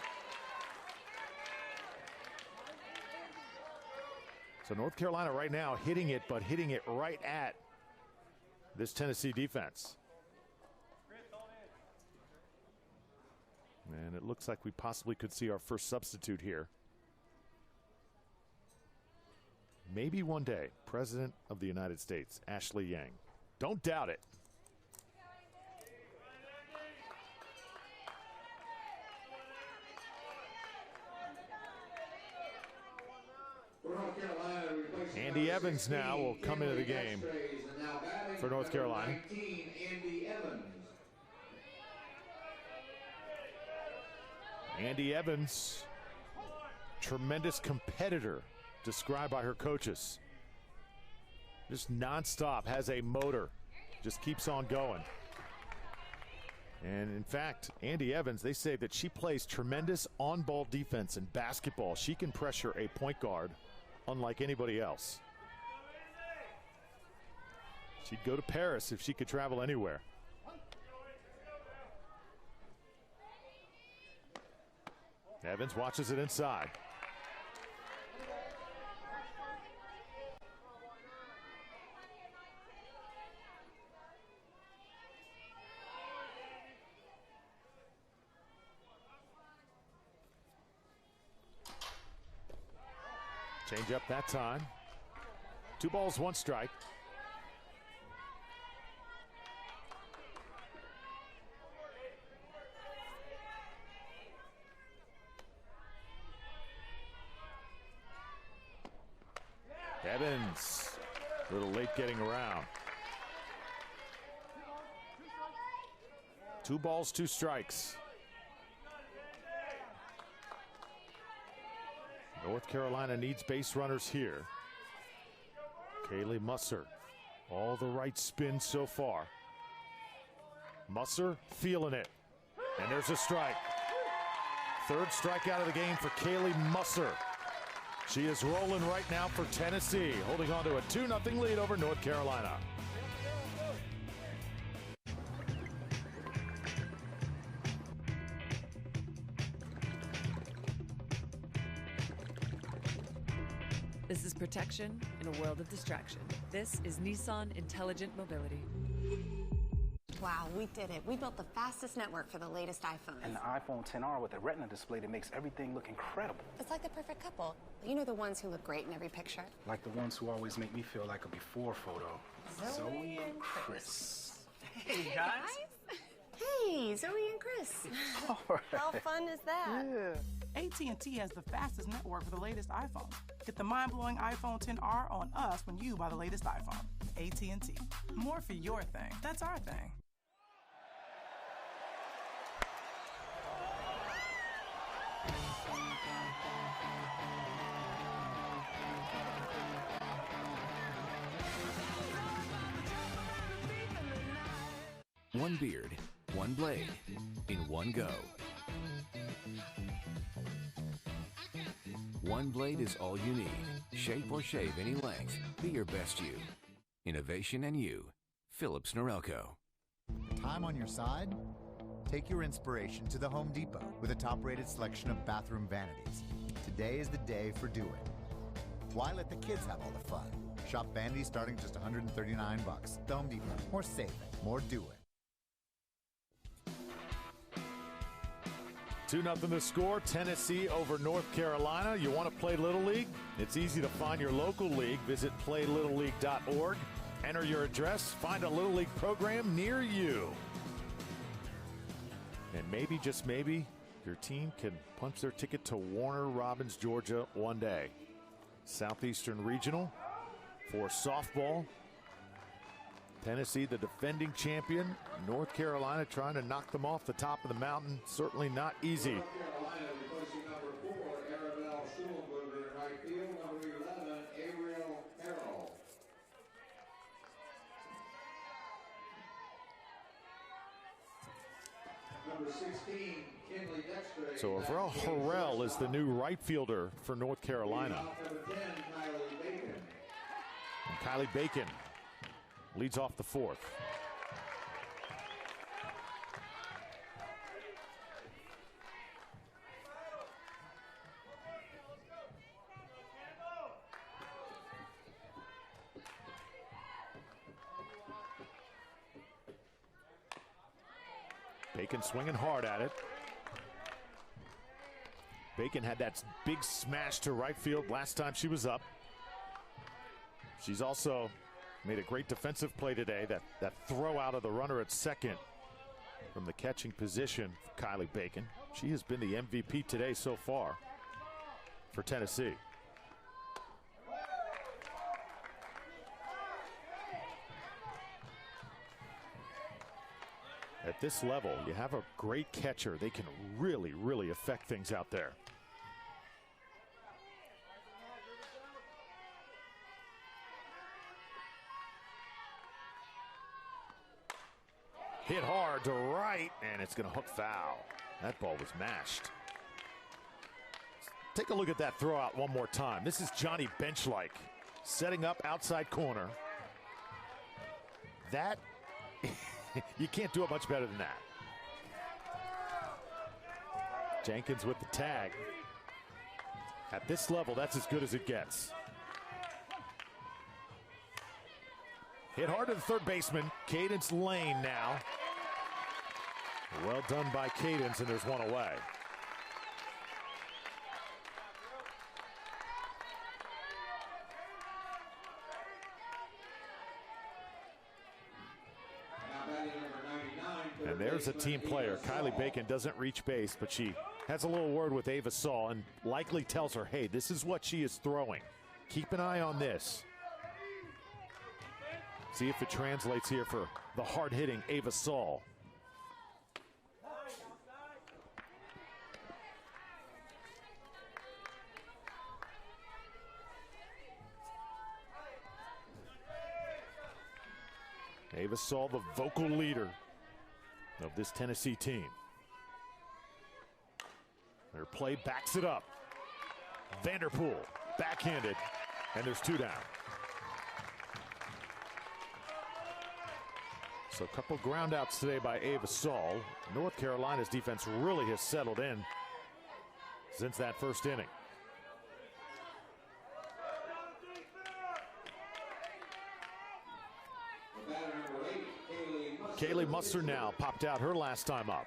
So North Carolina right now hitting it, but hitting it right at this Tennessee defense. And it looks like we possibly could see our first substitute here. Maybe one day, President of the United States, Ashley Yang. Don't doubt it. Andy Evans now will come into the game for North Carolina. Andy Evans, tremendous competitor, described by her coaches. Just nonstop, has a motor, just keeps on going. And in fact, Andy Evans, they say that she plays tremendous on-ball defense in basketball. She can pressure a point guard unlike anybody else. She'd go to Paris if she could travel anywhere. Evans watches it inside. Change up that time. 2 balls, 1 strike. Evans, a little late getting around. 2 balls, 2 strikes. North Carolina needs base runners here. Kaylee Musser, all the right spins so far. Musser feeling it, and there's a strike. 3rd strikeout of the game for Kaylee Musser. She is rolling right now for Tennessee, holding on to a 2-0 lead over North Carolina. This is protection in a world of distraction. This is Nissan Intelligent Mobility. Wow, we did it. We built the fastest network for the latest iPhones. And the iPhone XR with a Retina display that makes everything look incredible. It's like the perfect couple. You know, the ones who look great in every picture. Like the ones who always make me feel like a before photo. Zoe and Chris. Hey, guys. Hey, Zoe and Chris. How fun is that? Yeah. AT&T has the fastest network for the latest iPhones. Get the mind-blowing iPhone XR on us when you buy the latest iPhone. AT&T. More for your thing. That's our thing. One beard, one blade, in one go. One blade is all you need. Shape or shave any length. Be your best you. Innovation and you. Phillips Norelco. Time on your side? Take your inspiration to the Home Depot with a top-rated selection of bathroom vanities. Today is the day for Do It. Why let the kids have all the fun? Shop Bandy starting just $139. The Home Depot. More saving, more doing. 2-0 the score, Tennessee over North Carolina. You want to play Little League? It's easy to find your local league. Visit playlittleleague.org. Enter your address, find a Little League program near you. And maybe, just maybe, your team can punch their ticket to Warner Robins, Georgia one day. Southeastern Regional for softball. Tennessee, the defending champion. North Carolina trying to knock them off the top of the mountain. Certainly not easy. North Carolina replacing number 4, Arabelle Schulenberger in right field. Number 11, Ariel Harrell. Number 16, Kinley Dexter. So Avril Harrell is the new right fielder for North Carolina. Number 10, Kylie Bacon. And Kylie Bacon leads off the fourth. Bacon swinging hard at it. Bacon had that big smash to right field last time she was up. She's also made a great defensive play today. That throw out of the runner at second from the catching position for Kylie Bacon. She has been the MVP today so far for Tennessee. At this level, you have a great catcher. They can really, really affect things out there. Hit hard to right, and it's going to hook foul. That ball was mashed. Take a look at that throw out one more time. This is Johnny Benchlike setting up outside corner. That, you can't do it much better than that. Jenkins with the tag. At this level, that's as good as it gets. Hit hard to the third baseman, Cadence Lane now. Well done by Cadence, and there's one away. And there's a team player. Kylie Bacon doesn't reach base, but she has a little word with Ava Saul and likely tells her, hey, this is what she is throwing. Keep an eye on this. See if it translates here for the hard-hitting Ava Saul. Ava Saul, the vocal leader of this Tennessee team. Their play backs it up. Vanderpool, backhanded, and there's two down. So a couple ground outs today by Ava Saul. North Carolina's defense really has settled in since that first inning. Kaylee Mustard now popped out her last time up.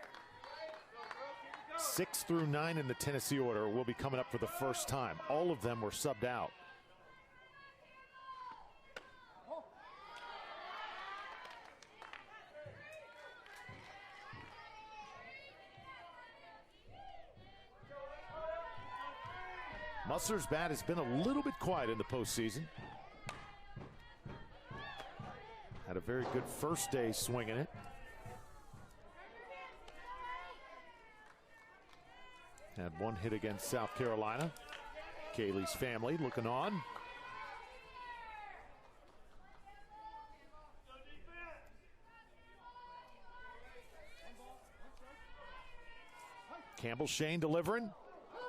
6 through 9 in the Tennessee order will be coming up for the first time. All of them were subbed out. Mustard's bat has been a little bit quiet in the postseason. Had a very good first day swinging it. Had one hit against South Carolina. Kaylee's family looking on. Campbell Shane delivering.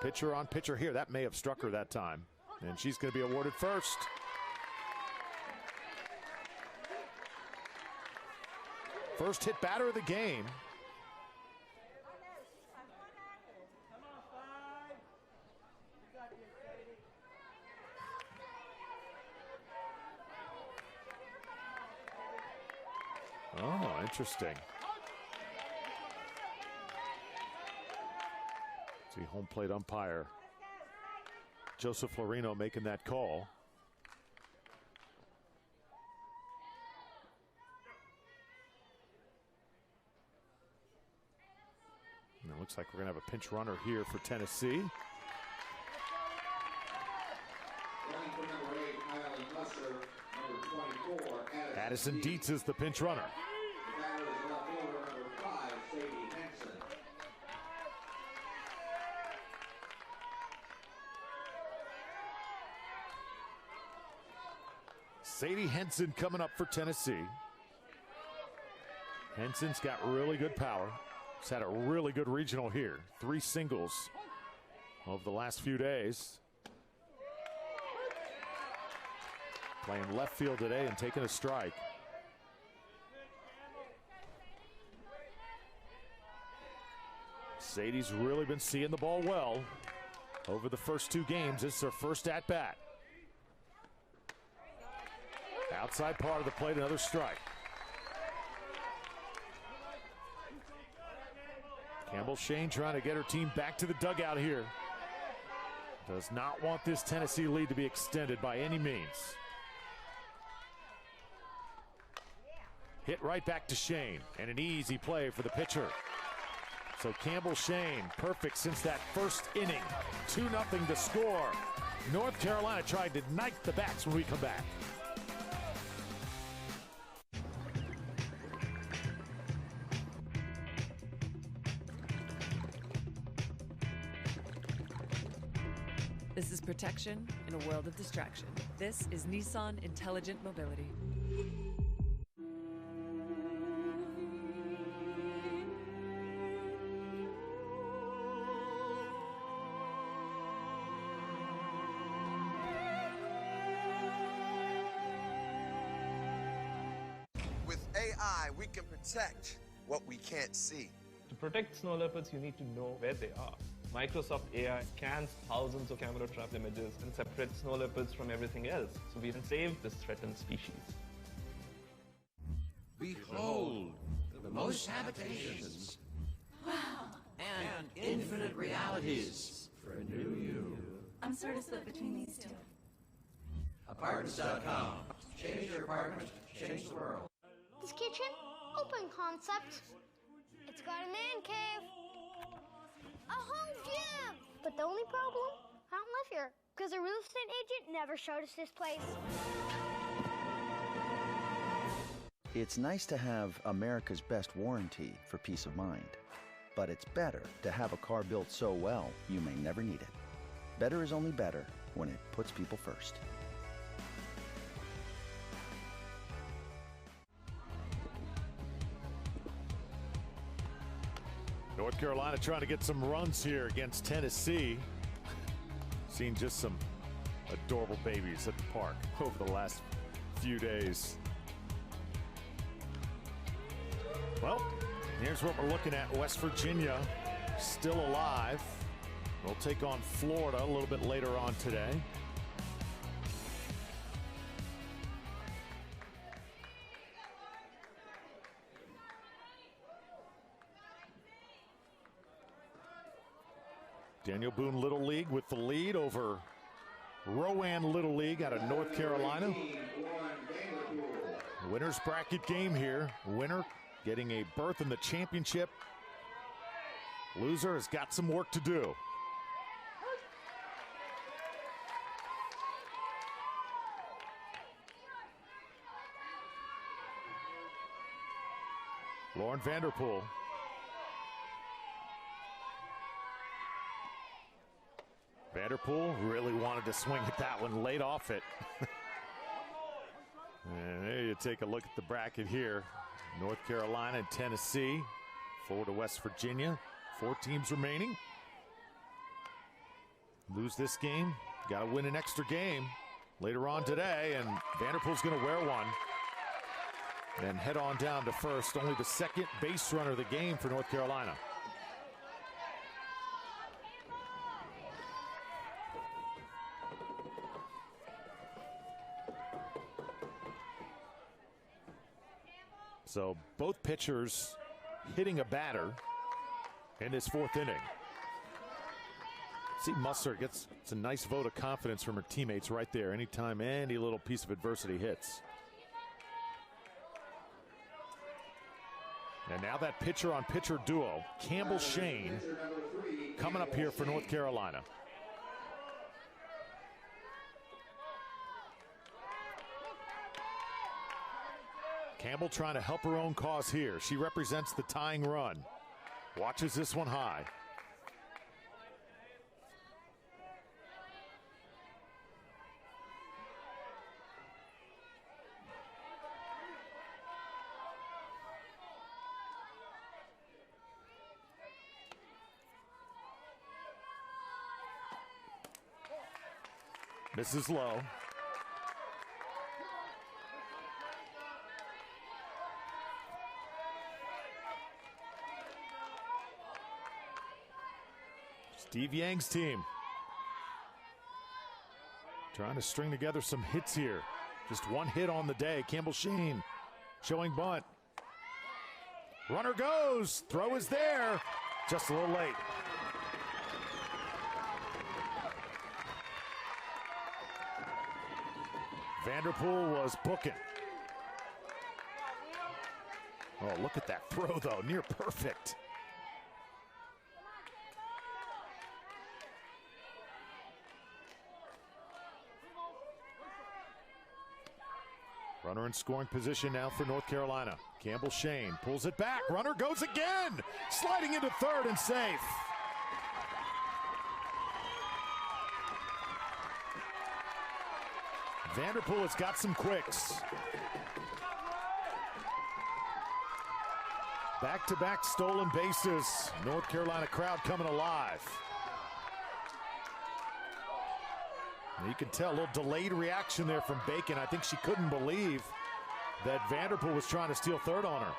Pitcher on pitcher here. That may have struck her that time. And she's going to be awarded first. First hit batter of the game. Oh, interesting. See, home plate umpire Joseph Florino making that call. And it looks like we're going to have a pinch runner here for Tennessee. Addison Dietz is the pinch runner. Sadie Henson coming up for Tennessee. Henson's got really good power. He's had a really good regional here. 3 singles over the last few days. Playing left field today and taking a strike. Sadie's really been seeing the ball well over the first 2 games. This is her first at bat. Outside part of the plate, another strike. Campbell Shane trying to get her team back to the dugout here. Does not want this Tennessee lead to be extended by any means. Hit right back to Shane, and an easy play for the pitcher. So Campbell Shane, perfect since that first inning. 2-0 to score. North Carolina tried to knife the bats when we come back. This is protection in a world of distraction. This is Nissan Intelligent Mobility. With AI, we can protect what we can't see. To protect snow leopards, you need to know where they are. Microsoft AI scans thousands of camera trap images and separates snow leopards from everything else, so we can save this threatened species. Behold, the most habitations. Wow. And infinite realities for a new you. I'm sort of split between these two. Apartments.com. Change your apartment, change the world. This kitchen, open concept. It's got a man cave. A home gym! But the only problem, I don't live here, because the real estate agent never showed us this place. It's nice to have America's best warranty for peace of mind. But it's better to have a car built so well, you may never need it. Better is only better when it puts people first. North Carolina trying to get some runs here against Tennessee. Seen just some adorable babies at the park over the last few days. Well, here's what we're looking at. West Virginia still alive. We'll take on Florida a little bit later on today. Daniel Boone Little League with the lead over Rowan Little League out of North Carolina. Winner's bracket game here. Winner getting a berth in the championship. Loser has got some work to do. Lauren Vanderpool. Vanderpool really wanted to swing at that one, laid off it. And there you take a look at the bracket here. North Carolina and Tennessee, Florida, West Virginia, 4 teams remaining. Lose this game, got to win an extra game later on today, and Vanderpool's going to wear one. Then head on down to first, only the second base runner of the game for North Carolina. So both pitchers hitting a batter in this fourth inning. See, Musser gets a nice vote of confidence from her teammates right there. Anytime any little piece of adversity hits. And now that pitcher-on-pitcher duo, Campbell-Shane, coming up here for North Carolina. Campbell trying to help her own cause here. She represents the tying run. Watches this one high. This is low. Steve Yang's team trying to string together some hits here. Just one hit on the day. Campbell-Shane showing bunt. Runner goes. Throw is there. Just a little late. Vanderpool was booking. Oh, look at that throw, though. Near perfect. Runner in scoring position now for North Carolina. Campbell-Shane pulls it back. Runner goes again. Sliding into third and safe. Vanderpool has got some quicks. Back-to-back stolen bases. North Carolina crowd coming alive. And you can tell a little delayed reaction there from Bacon. I think she couldn't believe that Vanderpool was trying to steal third on her.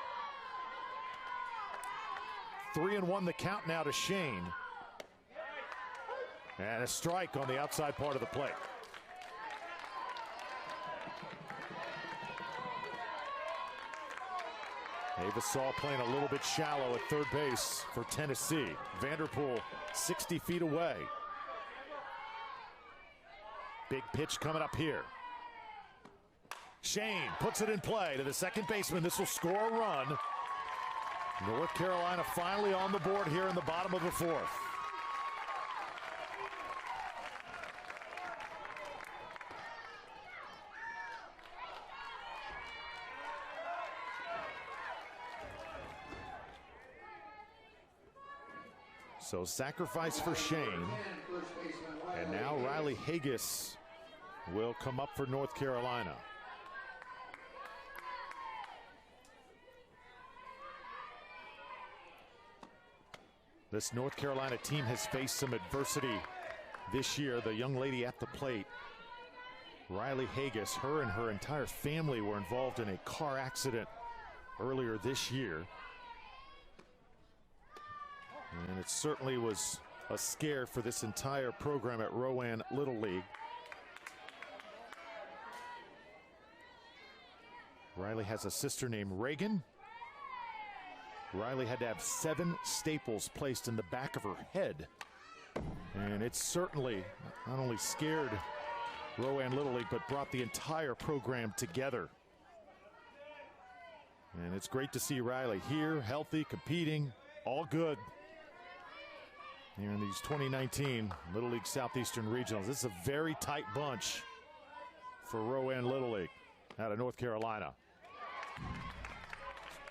3-1 the count now to Shane. And a strike on the outside part of the plate. Avasol playing a little bit shallow at third base for Tennessee. Vanderpool 60 feet away. Big pitch coming up here. Shane puts it in play to the second baseman. This will score a run. North Carolina finally on the board here in the bottom of the fourth. So sacrifice for Shane. And now Riley Haggis will come up for North Carolina. This North Carolina team has faced some adversity this year. The young lady at the plate, Riley Haggis, her and her entire family were involved in a car accident earlier this year. And it certainly was a scare for this entire program at Rowan Little League. Riley has a sister named Reagan. Riley had to have 7 staples placed in the back of her head. And it certainly not only scared Rowan Little League, but brought the entire program together. And it's great to see Riley here, healthy, competing, all good. Here in these 2019 Little League Southeastern Regionals. This is a very tight bunch for Rowan Little League out of North Carolina.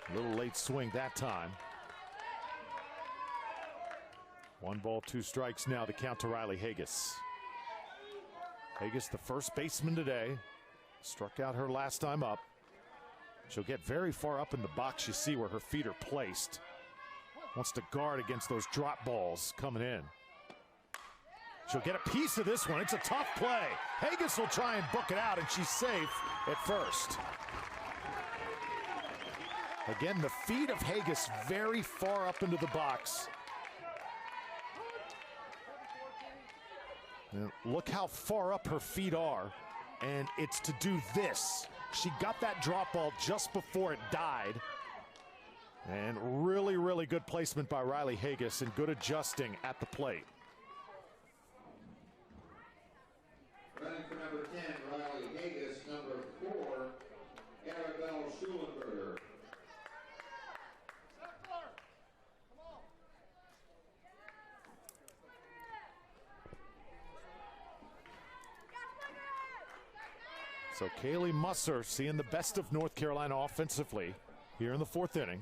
A little late swing that time. 1 ball, 2 strikes now to count to Riley Haggis. Haggis, the first baseman today, struck out her last time up. She'll get very far up in the box. You see where her feet are placed. Wants to guard against those drop balls coming in. She'll get a piece of this one. It's a tough play. Haggis will try and book it out, and she's safe at first. Again, the feet of Haggis very far up into the box. And look how far up her feet are, and it's to do this. She got that drop ball just before it died. And really, really good placement by Riley Haggis and good adjusting at the plate. Running for number 10, Riley Haggis. Number 4, Arabelle Schulenberger. So Kaylee Musser seeing the best of North Carolina offensively here in the 4th inning.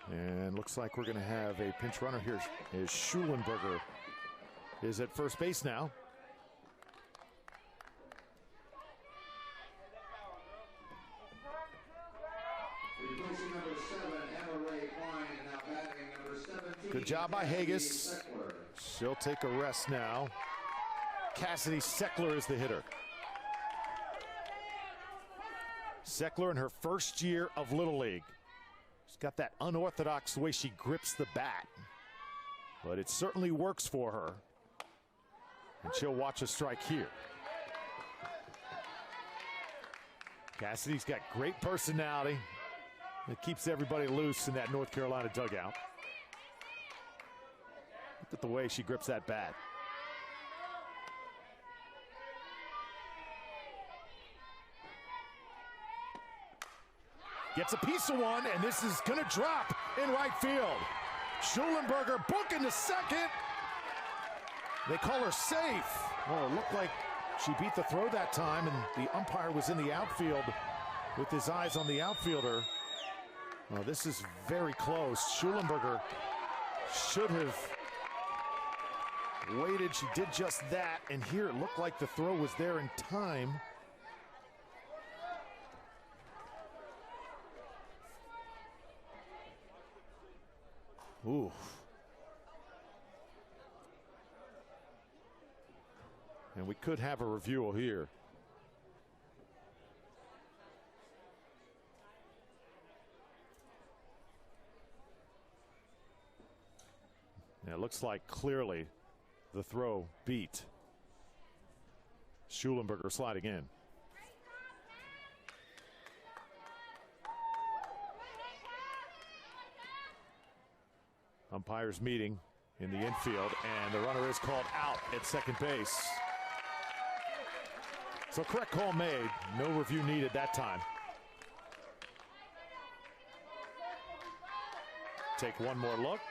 And looks like we're going to have a pinch runner here as Schulenberger is at first base now. Replacing number 7, Emma Ray Klein, and now batting number 17. Good job by Haggis. She'll take a rest now. Cassidy Seckler is the hitter. Seckler in her first year of Little League. She's got that unorthodox way she grips the bat, but it certainly works for her. And she'll watch a strike here. Cassidy's got great personality. It keeps everybody loose in that North Carolina dugout. Look at the way she grips that bat. Gets a piece of one, and this is going to drop in right field. Schulenberger booking to second. They call her safe. Well, it looked like she beat the throw that time, and the umpire was in the outfield with his eyes on the outfielder. Well, this is very close. Schulenberger should have waited. She did just that, and here it looked like the throw was there in time. Ooh. And we could have a review here. And it looks like clearly the throw beat Schulenberger sliding in. Umpires meeting in the infield, and the runner is called out at second base. So correct call made. No review needed that time. Take one more look.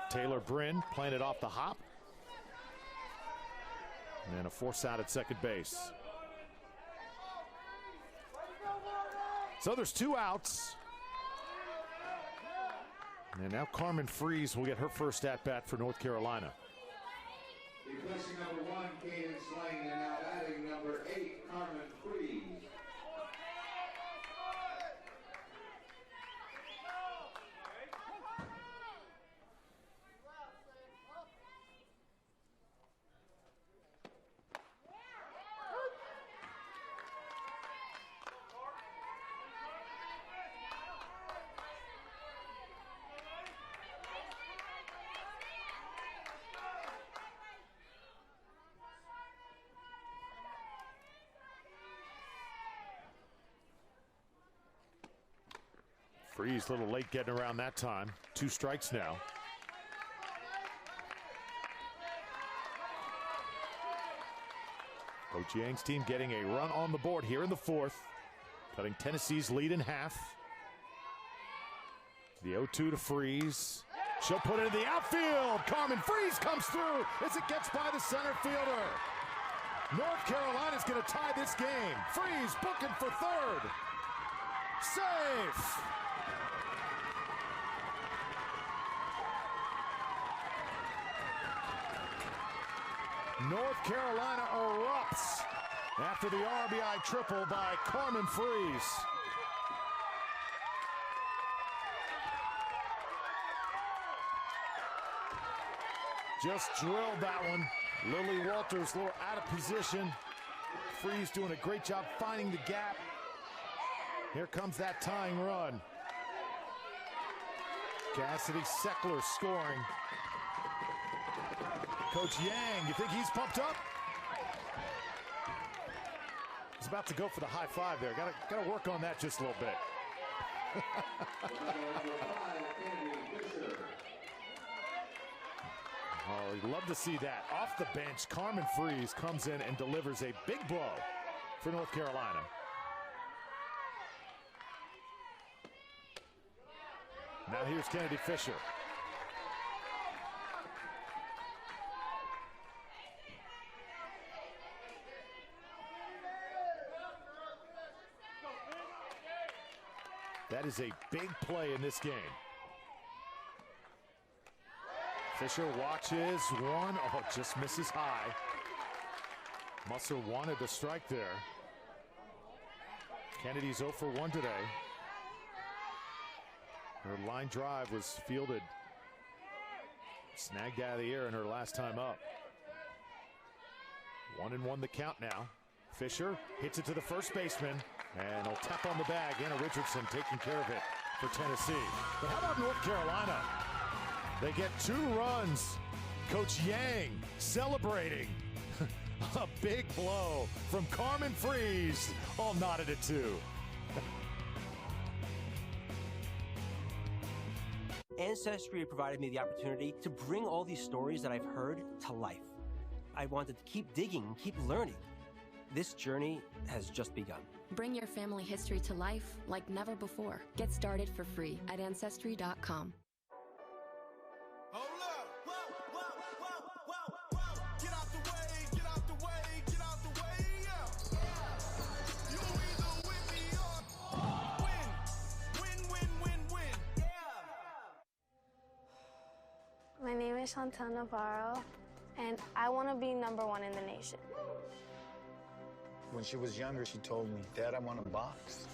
Taylor Bryn playing it off the hop. And a force out at second base. So there's 2 outs. And now Carmen Freeze will get her first at-bat for North Carolina. Replacing number 1, Cadence Lane, and now batting number 8, Carmen Freeze. Freeze a little late getting around that time. 2 strikes now. Coach Yang's team getting a run on the board here in the 4th, cutting Tennessee's lead in half. The 0-2 to Freeze. She'll put it in the outfield. Carmen Freeze comes through as it gets by the center fielder. North Carolina's going to tie this game. Freeze booking for third. Safe. North Carolina erupts after the RBI triple by Carmen Freeze. Just drilled that one. Lily Walters a little out of position. Freeze doing a great job finding the gap. Here comes that tying run. Cassidy Seckler scoring. Coach Yang, you think he's pumped up? He's about to go for the high five there. Got to work on that just a little bit. Oh, we'd love to see that. Off the bench, Carmen Freeze comes in and delivers a big blow for North Carolina. Now here's Kennedy Fisher. That is a big play in this game. Fisher watches one. Oh, just misses high. Musser wanted the strike there. Kennedy's 0 for 1 today. Her line drive was fielded, snagged out of the air in her last time up. 1-1 the count now. Fisher hits it to the first baseman, and he'll tap on the bag. Anna Richardson taking care of it for Tennessee. But how about North Carolina? They get 2 runs. Coach Yang celebrating. A big blow from Carmen Freeze, all knotted at 2. Ancestry provided me the opportunity to bring all these stories that I've heard to life. I wanted to keep digging and keep learning. This journey has just begun. Bring your family history to life like never before. Get started for free at Ancestry.com. My name is Chantal Navarro, and I want to be #1 in the nation. When she was younger, she told me, Dad, I want to box.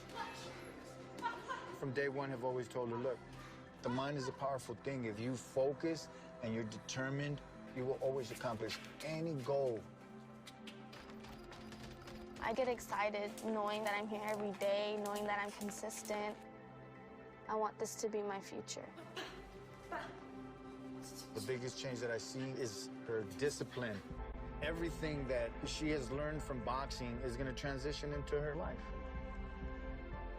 From day one, I've always told her, look, the mind is a powerful thing. If you focus and you're determined, you will always accomplish any goal. I get excited knowing that I'm here every day, knowing that I'm consistent. I want this to be my future. The biggest change that I see is her discipline. Everything that she has learned from boxing is going to transition into her life.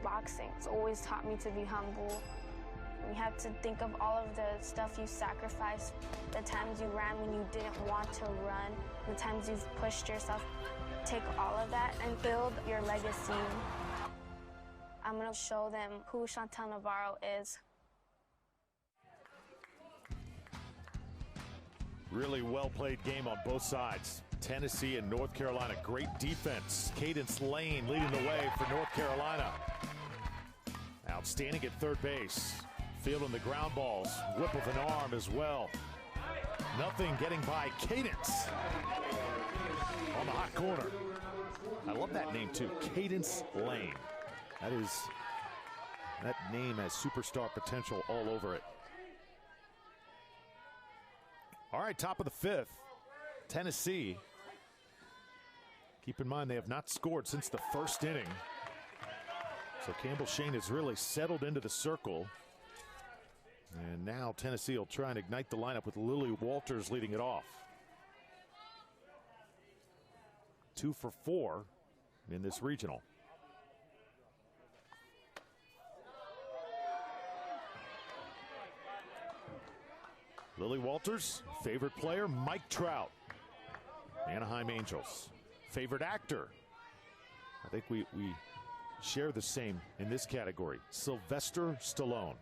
Boxing has always taught me to be humble. You have to think of all of the stuff you sacrificed, the times you ran when you didn't want to run, the times you've pushed yourself. Take all of that and build your legacy. I'm going to show them who Chantal Navarro is. Really well-played game on both sides. Tennessee and North Carolina, great defense. Cadence Lane leading the way for North Carolina. Outstanding at third base. Fielding the ground balls. Whip of an arm as well. Nothing getting by Cadence. On the hot corner. I love that name too, Cadence Lane. That name has superstar potential all over it. All right, top of the 5th, Tennessee. Keep in mind they have not scored since the first inning. So Campbell Shane has really settled into the circle. And now Tennessee will try and ignite the lineup with Lily Walters leading it off. 2 for 4 in this regional. Lily Walters, favorite player, Mike Trout, Anaheim Angels. Favorite actor, I think we share the same in this category, Sylvester Stallone,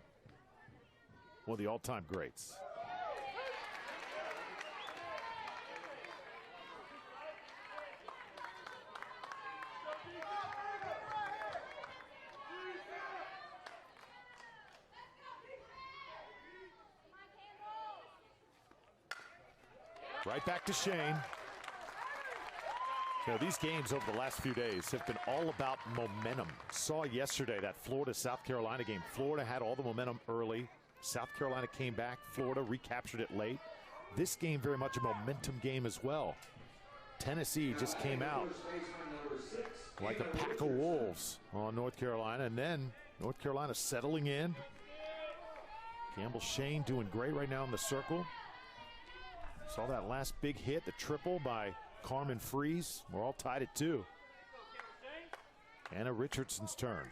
one of the all-time greats. Right back to Shane. You know, these games over the last few days have been all about momentum. Saw yesterday that Florida-South Carolina game. Florida had all the momentum early. South Carolina came back. Florida recaptured it late. This game very much a momentum game as well. Tennessee just came out like a pack of wolves on North Carolina, and then North Carolina settling in. Campbell Shane doing great right now in the circle. Saw that last big hit, the triple by Carmen Freeze. We're all tied at 2. Anna Richardson's turn.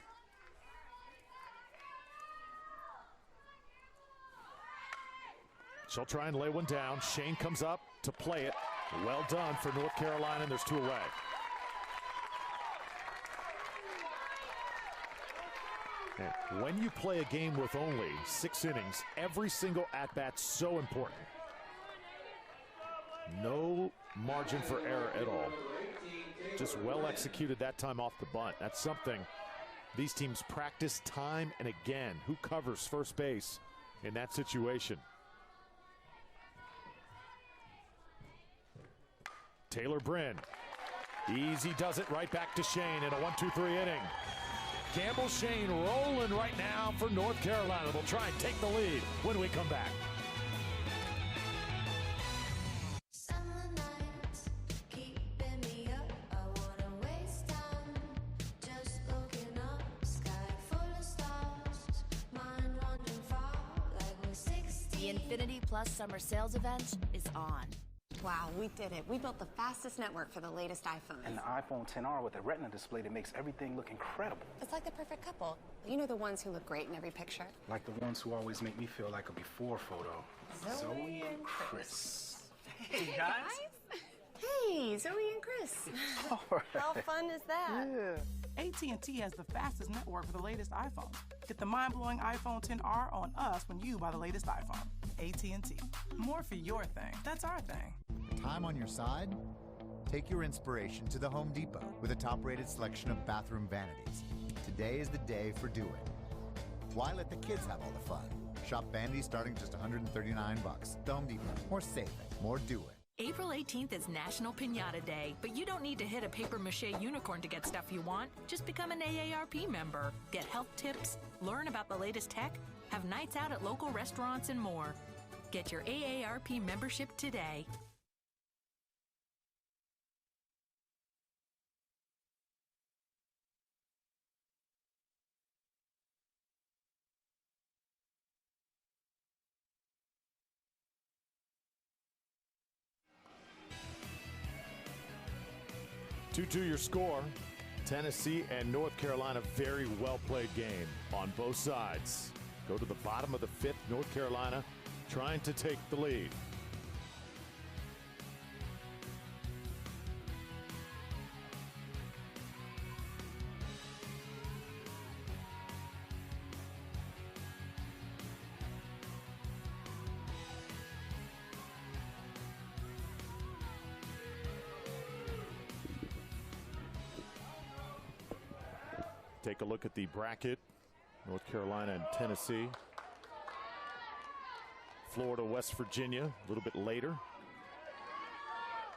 She'll try and lay one down. Shane comes up to play it. Well done for North Carolina, and there's 2 away. And when you play a game with only 6 innings, every single at-bat's so important. No margin for error at all. Just well executed that time off the bunt. That's something these teams practice time and again. Who covers first base in that situation? Taylor Bryn. Easy does it right back to Shane in a 1-2-3 inning. Campbell Shane rolling right now for North Carolina. They'll try and take the lead when we come back. The Infinity Plus Summer Sales Event is on. Wow, we did it. We built the fastest network for the latest iPhone. And the iPhone XR with a Retina display that makes everything look incredible. It's like the perfect couple. You know, the ones who look great in every picture. Like the ones who always make me feel like a before photo. Zoe and Chris. Hey, guys. Hey, Zoe and Chris. All right. How fun is that? Yeah. AT&T has the fastest network for the latest iPhone. Get the mind-blowing iPhone XR on us when you buy the latest iPhone. AT&T. More for your thing. That's our thing. Time on your side? Take your inspiration to the Home Depot with a top-rated selection of bathroom vanities. Today is the day for do it. Why let the kids have all the fun? Shop vanities starting just $139. The Home Depot. More saving, more do it. April 18th is National Piñata Day, but you don't need to hit a papier-mâché unicorn to get stuff you want. Just become an AARP member. Get health tips, learn about the latest tech, have nights out at local restaurants, and more. Get your AARP membership today. Your score. Tennessee and North Carolina, very well played game on both sides. Go to the bottom of the 5th. North Carolina trying to take the lead. Take a look at the bracket. North Carolina and Tennessee. Florida, West Virginia, a little bit later.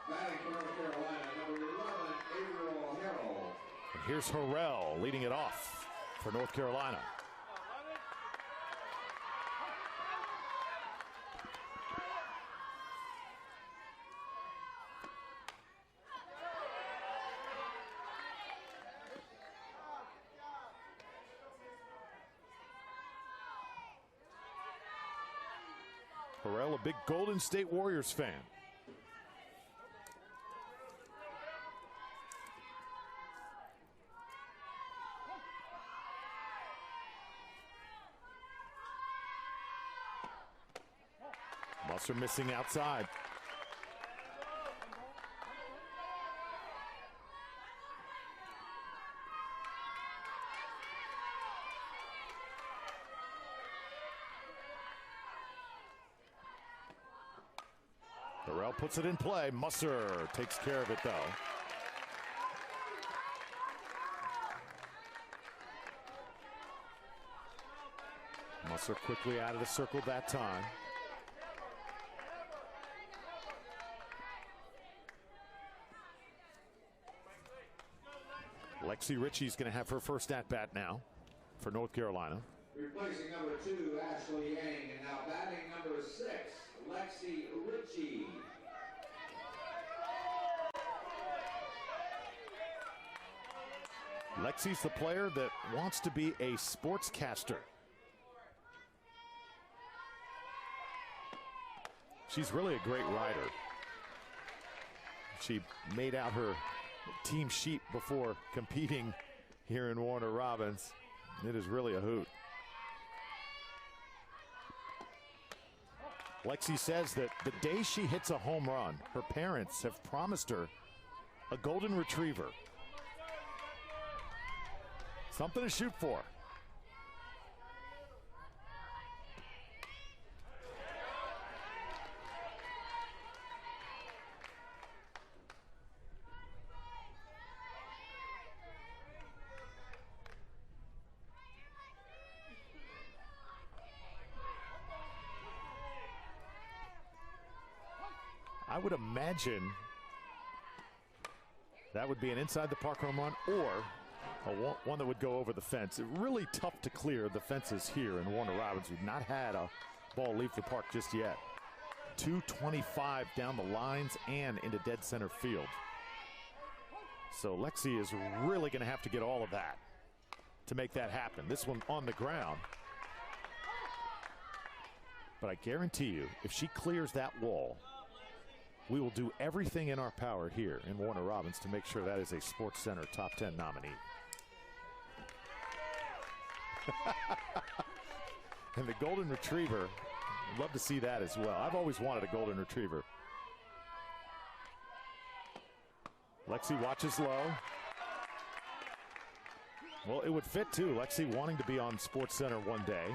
Batting for North Carolina, number 11, April Harrell. And here's Harrell leading it off for North Carolina. Harrell, a big Golden State Warriors fan. Musser missing outside. Harrell puts it in play. Musser takes care of it, though. Musser quickly out of the circle that time. Lexi Ritchie's going to have her first at-bat now for North Carolina. Replacing number 2, Ashley Yang, and now batting number 6, Lexi Ritchie. Lexi's the player that wants to be a sportscaster. She's really a great rider. She made out her team sheet before competing here in Warner Robins. It is really a hoot. Lexi says that the day she hits a home run, her parents have promised her a golden retriever. Something to shoot for. I would imagine that would be an inside the park home run or one that would go over the fence. It's really tough to clear the fences here in Warner Robins. We've not had a ball leave the park just yet. 225 down the lines and into dead center field. So Lexi is really going to have to get all of that to make that happen. This one on the ground. But I guarantee you, if she clears that wall, we will do everything in our power here in Warner Robins to make sure that is a Sports Center top 10 nominee. And the golden retriever, I'd love to see that as well. I've always wanted a golden retriever. Lexi watches low. Well, it would fit too. Lexi wanting to be on Sports Center one day.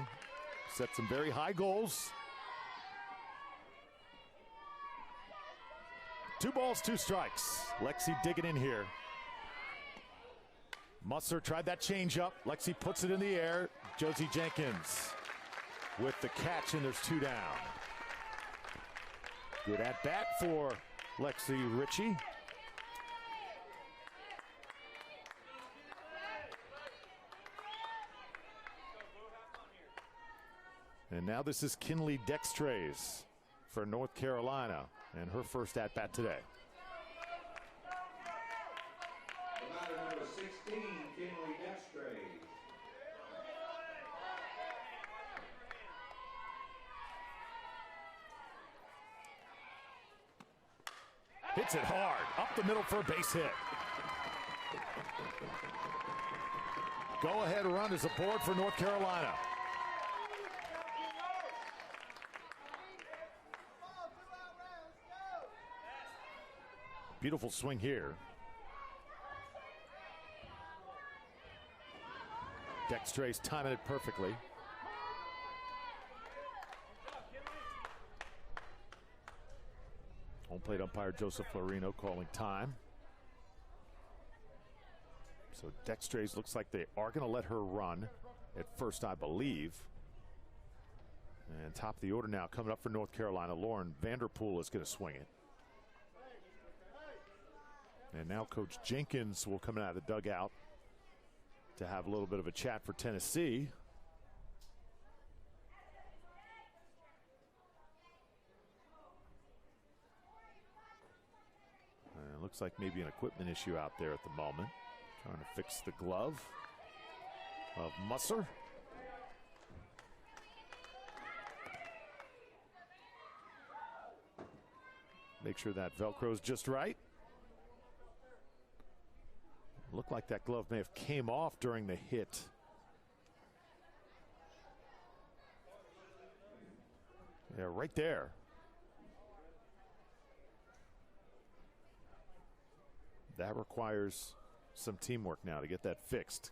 Set some very high goals. 2 balls, 2 strikes. Lexi digging in here. Musser tried that changeup. Lexi puts it in the air. Josie Jenkins with the catch, and there's 2 down. Good at bat for Lexi Ritchie. And now this is Kinley Dextrays for North Carolina, and her first at-bat today. The batter number 16, Kinley Dextrays. Hits it hard, up the middle for a base hit. Go-ahead run is aboard for North Carolina. Beautiful swing here. Dextrays timing it perfectly. Home plate umpire Joseph Florino calling time. So Dextrays looks like they are going to let her run at first, I believe. And top of the order now coming up for North Carolina. Lauren Vanderpool is going to swing it. And now Coach Jenkins will come out of the dugout to have a little bit of a chat for Tennessee. Looks like maybe an equipment issue out there at the moment. Trying to fix the glove of Musser. Make sure that Velcro's just right. Looked like that glove may have came off during the hit. Yeah, right there. That requires some teamwork now to get that fixed.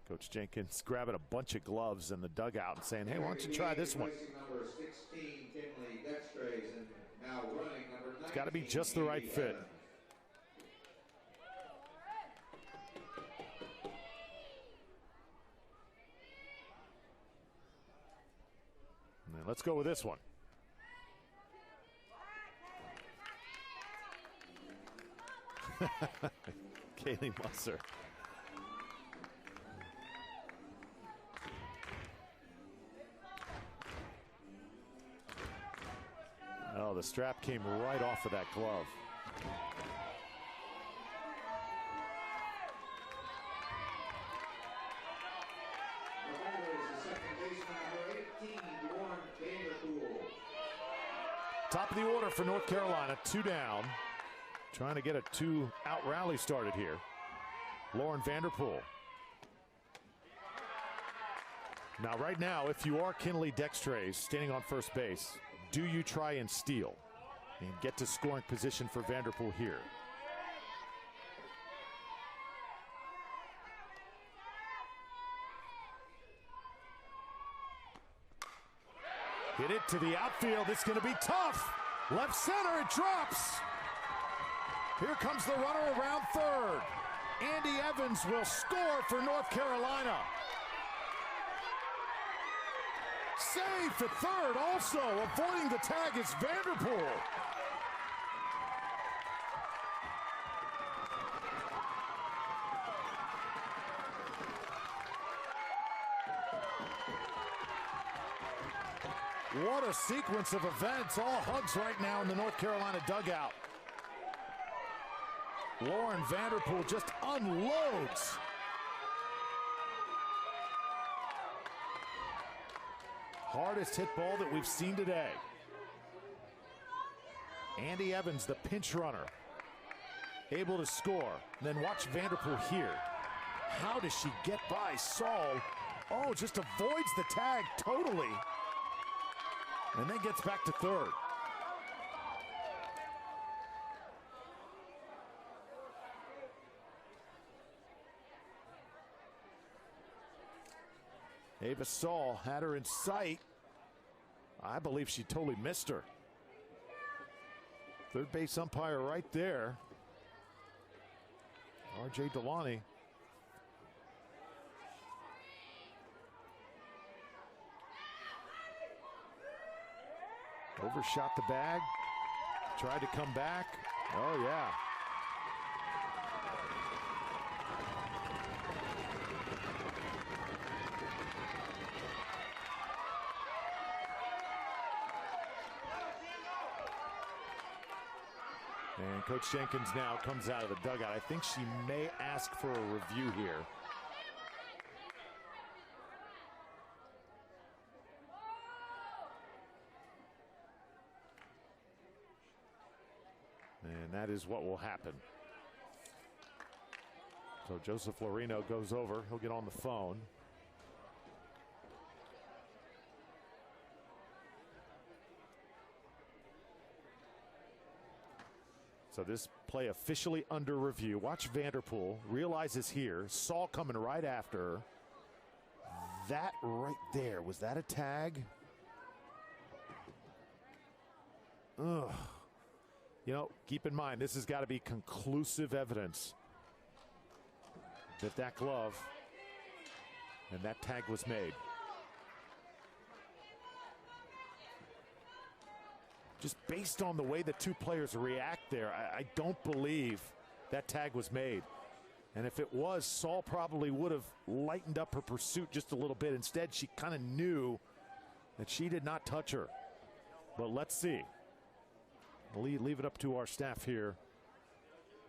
Coach Jenkins grabbing a bunch of gloves in the dugout and saying, hey, why don't you try this one? Number 16, Kinley Dextrays, and now running number 19, it's got to be just the right fit. And let's go with this one. Kaylee Musser. Oh, the strap came right off of that glove. Top of the order for North Carolina, 2 down. Trying to get a 2-out rally started here. Lauren Vanderpool Now, right now, if you are Kinley Dextres standing on first base, do you try and steal and get to scoring position for Vanderpool here? Hit it to the outfield. It's going to be tough. Left center, it drops. Here comes the runner around third. Andy Evans will score for North Carolina. Safe at third also. Avoiding the tag is Vanderpool. What a sequence of events. All hugs right now in the North Carolina dugout. Lauren Vanderpool just unloads. Hardest hit ball that we've seen today. Andy Evans, the pinch runner, able to score. And then watch Vanderpool here. How does she get by Saul? Oh, just avoids the tag totally. And then gets back to third. Ava Saul had her in sight. I believe she totally missed her. Third base umpire right there. R.J. Delani. Overshot the bag. Tried to come back. Oh, yeah. And Coach Jenkins now comes out of the dugout. I think she may ask for a review here. And that is what will happen. So Joseph Lorino goes over. He'll get on the phone. So this play officially under review. Watch Vanderpool. Realizes here. Saul coming right after her. That right there. Was that a tag? Ugh. You know, keep in mind, this has got to be conclusive evidence that that glove and that tag was made. Just based on the way the two players react there, I don't believe that tag was made. And if it was, Saul probably would have lightened up her pursuit just a little bit. Instead, she kind of knew that she did not touch her. But let's see. We'll leave it up to our staff here.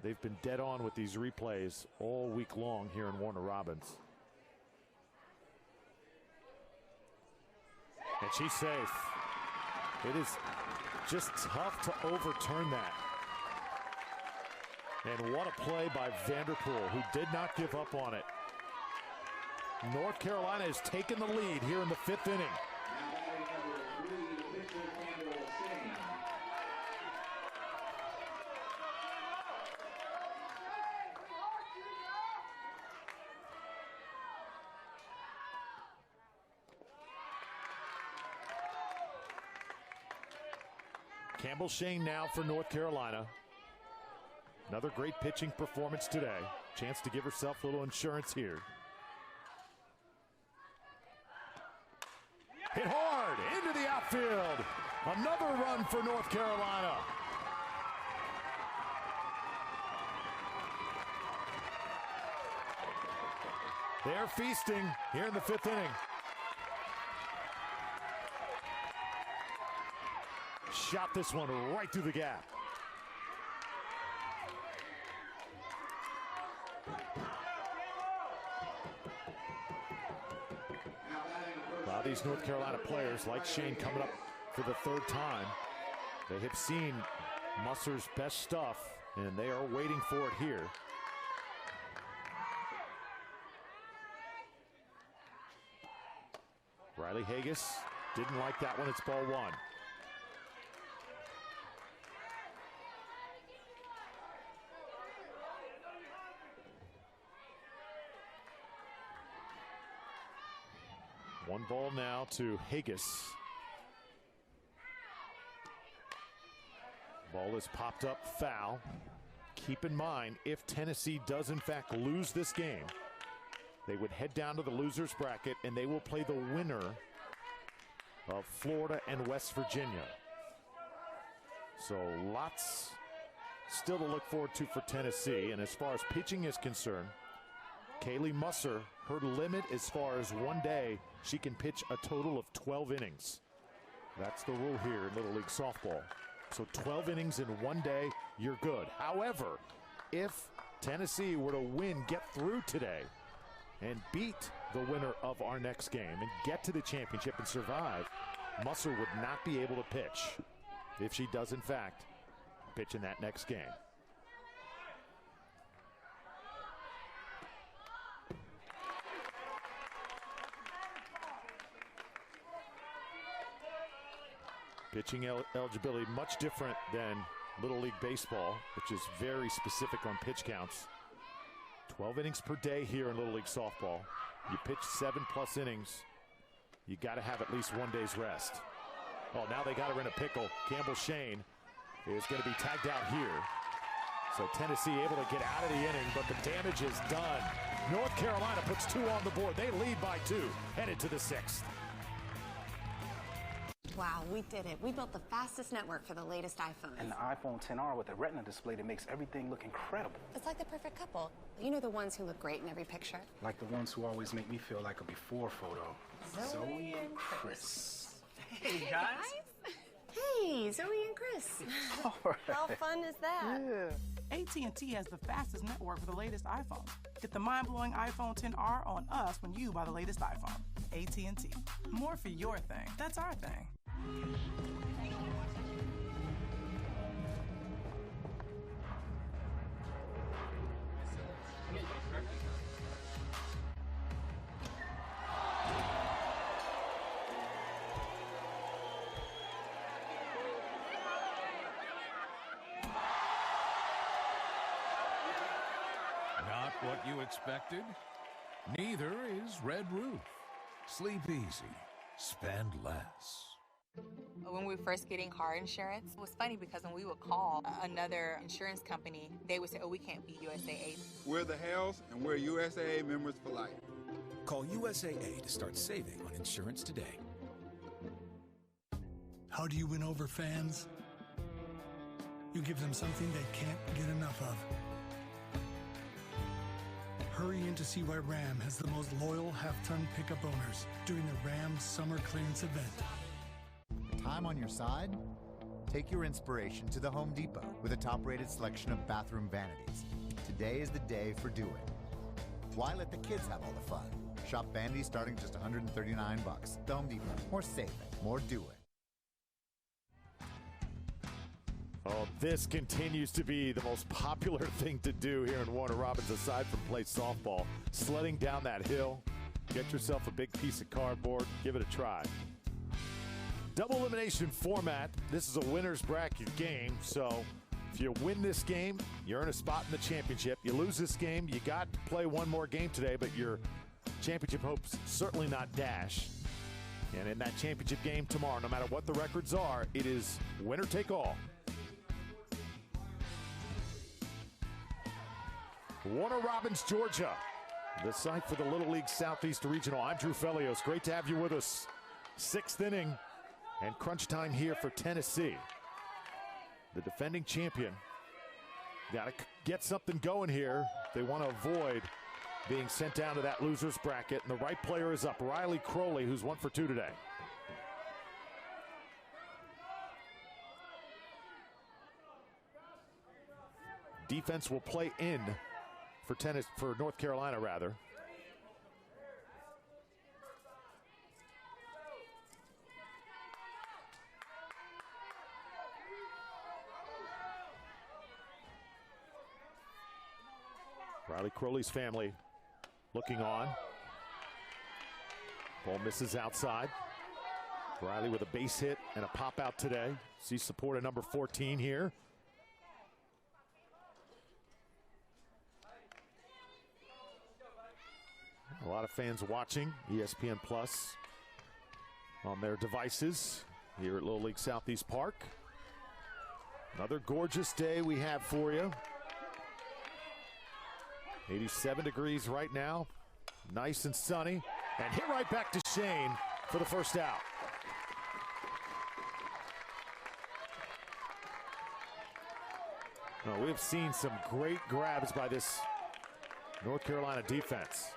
They've been dead on with these replays all week long here in Warner Robins. And she's safe. It is just tough to overturn that. And what a play by Vanderpool, who did not give up on it. North Carolina has taken the lead here in the fifth inning. Campbell Shane now for North Carolina. Another great pitching performance today. Chance to give herself a little insurance here. Hit hard into the outfield. Another run for North Carolina. They're feasting here in the fifth inning. Shot this one right through the gap. A lot of these North Carolina players, like Shane, coming up for the third time. They have seen Musser's best stuff, and they are waiting for it here. Riley Haggis didn't like that one. It's ball one. One ball now to Haggis. Ball is popped up, foul. Keep in mind, if Tennessee does in fact lose this game, they would head down to the losers bracket and they will play the winner of Florida and West Virginia. So lots still to look forward to for Tennessee. And as far as pitching is concerned, Kaylee Musser, her limit as far as one day, she can pitch a total of 12 innings. That's the rule here in Little League Softball. So 12 innings in one day, you're good. However, if Tennessee were to win, get through today, and beat the winner of our next game and get to the championship and survive, Musser would not be able to pitch if she does in fact pitch in that next game. Pitching eligibility much different than Little League Baseball, which is very specific on pitch counts. 12 innings per day here in Little League Softball. You pitch 7+ innings, you got to have at least one day's rest. Oh, now they got her in a pickle. Campbell Shane is going to be tagged out here. So Tennessee able to get out of the inning, but the damage is done. North Carolina puts 2 on the board. They lead by 2, headed to the 6th. Wow, we did it. We built the fastest network for the latest iPhone. And the iPhone XR with a Retina display that makes everything look incredible. It's like the perfect couple. You know, the ones who look great in every picture. Like the ones who always make me feel like a before photo. Zoe and Chris. Hey, guys. Hey, Zoe and Chris. All right. How fun is that? Yeah. AT&T has the fastest network for the latest iPhone. Get the mind-blowing iPhone XR on us when you buy the latest iPhone. AT&T. More for your thing. That's our thing. Not what you expected? Neither is Red Roof. Sleep easy. Spend less. When we were first getting car insurance, it was funny because when we would call another insurance company, they would say, oh, we can't be USAA. We're the Hells, and we're USAA members for life. Call USAA to start saving on insurance today. How do you win over fans? You give them something they can't get enough of. Hurry in to see why Ram has the most loyal half-ton pickup owners during the Ram Summer Clearance event. Time on your side? Take your inspiration to the Home Depot with a top-rated selection of bathroom vanities. Today is the day for doing. Why let the kids have all the fun? Shop vanities starting just $139. The Home Depot. More saving, more doing. Oh, this continues to be the most popular thing to do here in Warner Robins aside from play softball. Sledding down that hill. Get yourself a big piece of cardboard. Give it a try. Double elimination format. This is a winner's bracket game, so if you win this game, you earn a spot in the championship. You lose this game, you got to play one more game today, but your championship hopes certainly not dashed. And in that championship game tomorrow, no matter what the records are, it is winner take all. Warner Robins, Georgia, the site for the Little League Southeast Regional. I'm Drew Felios. Great to have you with us. 6th inning and crunch time here for Tennessee. The defending champion. Got to get something going here if they want to avoid being sent down to that loser's bracket. And the right player is up, Riley Crowley, who's 1 for 2 today. Defense will play in for North Carolina, rather. Riley Crowley's family looking on. Ball misses outside. Riley with a base hit and a pop out today. See support at number 14 here. A lot of fans watching ESPN Plus on their devices here at Little League Southeast Park. Another gorgeous day we have for you. 87 degrees right now. Nice and sunny. And hit right back to Shane for the first out. We have seen some great grabs by this North Carolina defense.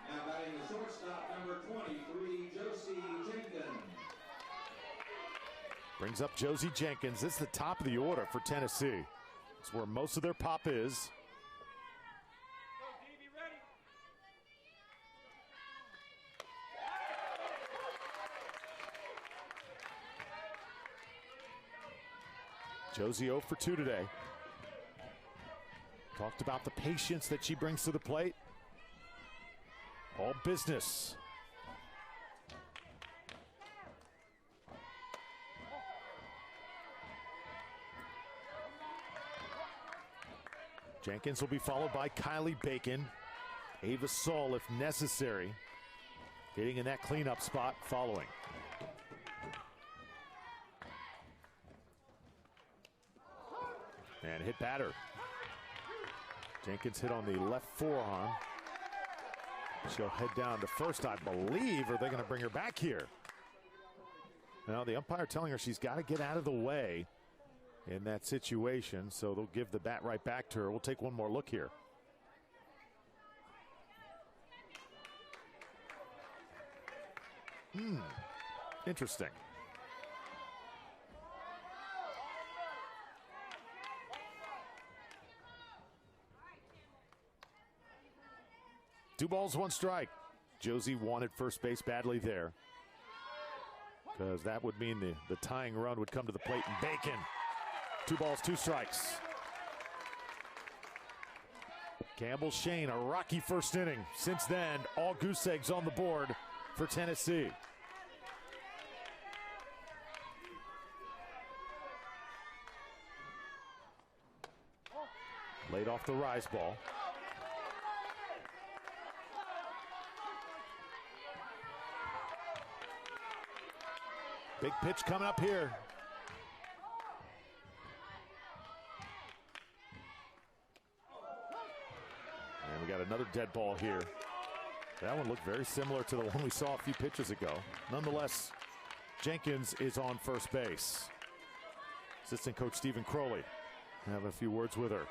Now batting the shortstop, number 23, Josie Jenkins. Brings up Josie Jenkins. This is the top of the order for Tennessee. It's where most of their pop is. Josie 0 for 2 today. Talked about the patience that she brings to the plate. All business. Jenkins will be followed by Kylie Bacon. Ava Saul, if necessary, getting in that cleanup spot following. And hit batter. Jenkins hit on the left forearm. She'll head down to first, I believe, or they're going to bring her back here. Now the umpire telling her she's got to get out of the way in that situation, so they'll give the bat right back to her. We'll take one more look here. Interesting. Two balls, one strike. Josie wanted first base badly there, because that would mean the tying run would come to the plate, and Bacon. 2 balls, 2 strikes. Campbell Shane, a rocky first inning. Since then, all goose eggs on the board for Tennessee. Laid off the rise ball. Big pitch coming up here. And we got another dead ball here. That one looked very similar to the one we saw a few pitches ago. Nonetheless, Jenkins is on first base. Assistant coach Stephen Crowley have a few words with her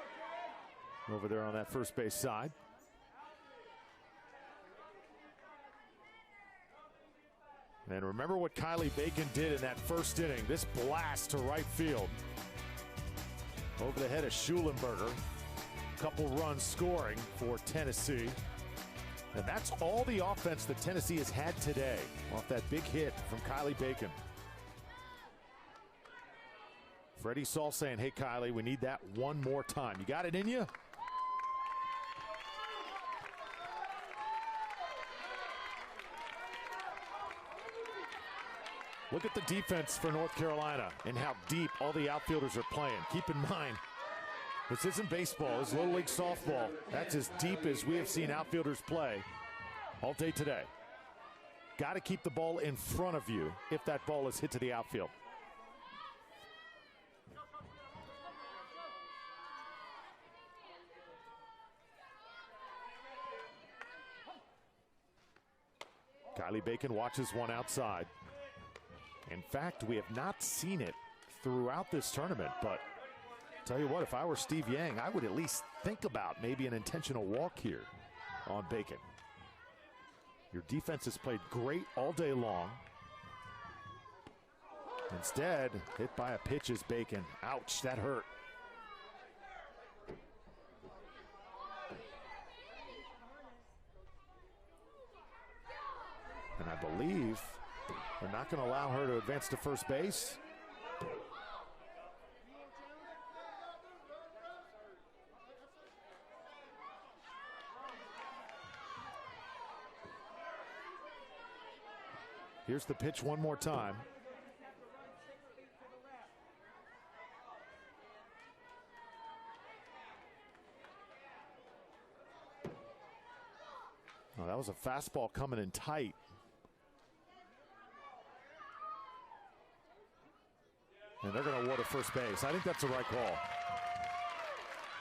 over there on that first base side. And remember what Kylie Bacon did in that first inning. This blast to right field. Over the head of Schulenberger. Couple runs scoring for Tennessee. And that's all the offense that Tennessee has had today off that big hit from Kylie Bacon. Freddie Saul saying, hey, Kylie, we need that one more time. You got it in you? Look at the defense for North Carolina and how deep all the outfielders are playing. Keep in mind, this isn't baseball, it's Little League softball. That's as deep as we have seen outfielders play all day today. Got to keep the ball in front of you if that ball is hit to the outfield. Kylie Bacon watches one outside. In fact, we have not seen it throughout this tournament, but tell you what, if I were Steve Yang, I would at least think about maybe an intentional walk here on Bacon. Your defense has played great all day long. Instead, hit by a pitch is Bacon. Ouch, that hurt. And I believe they're not going to allow her to advance to first base. Here's the pitch one more time. Oh, that was a fastball coming in tight. And they're going to award a first base. I think that's the right call.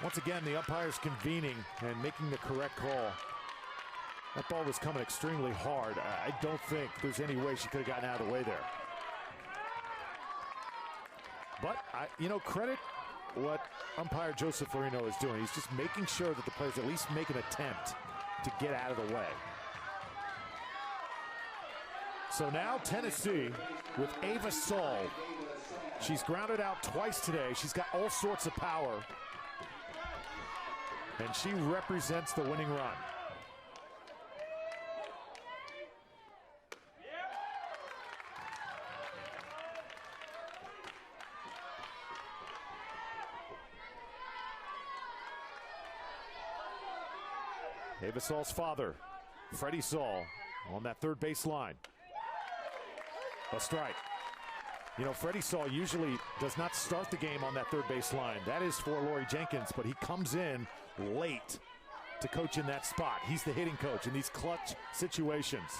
Once again, the umpire's convening and making the correct call. That ball was coming extremely hard. I don't think there's any way she could have gotten out of the way there. But, credit what umpire Joseph Farino is doing. He's just making sure that the players at least make an attempt to get out of the way. So now Tennessee with Ava Saul. She's grounded out twice today. She's got all sorts of power. And she represents the winning run. Ava Saul's father, Freddie Saul, on that third base line. A strike. Freddie Saul usually does not start the game on that third base line. That is for Lori Jenkins, but he comes in late to coach in that spot. He's the hitting coach in these clutch situations.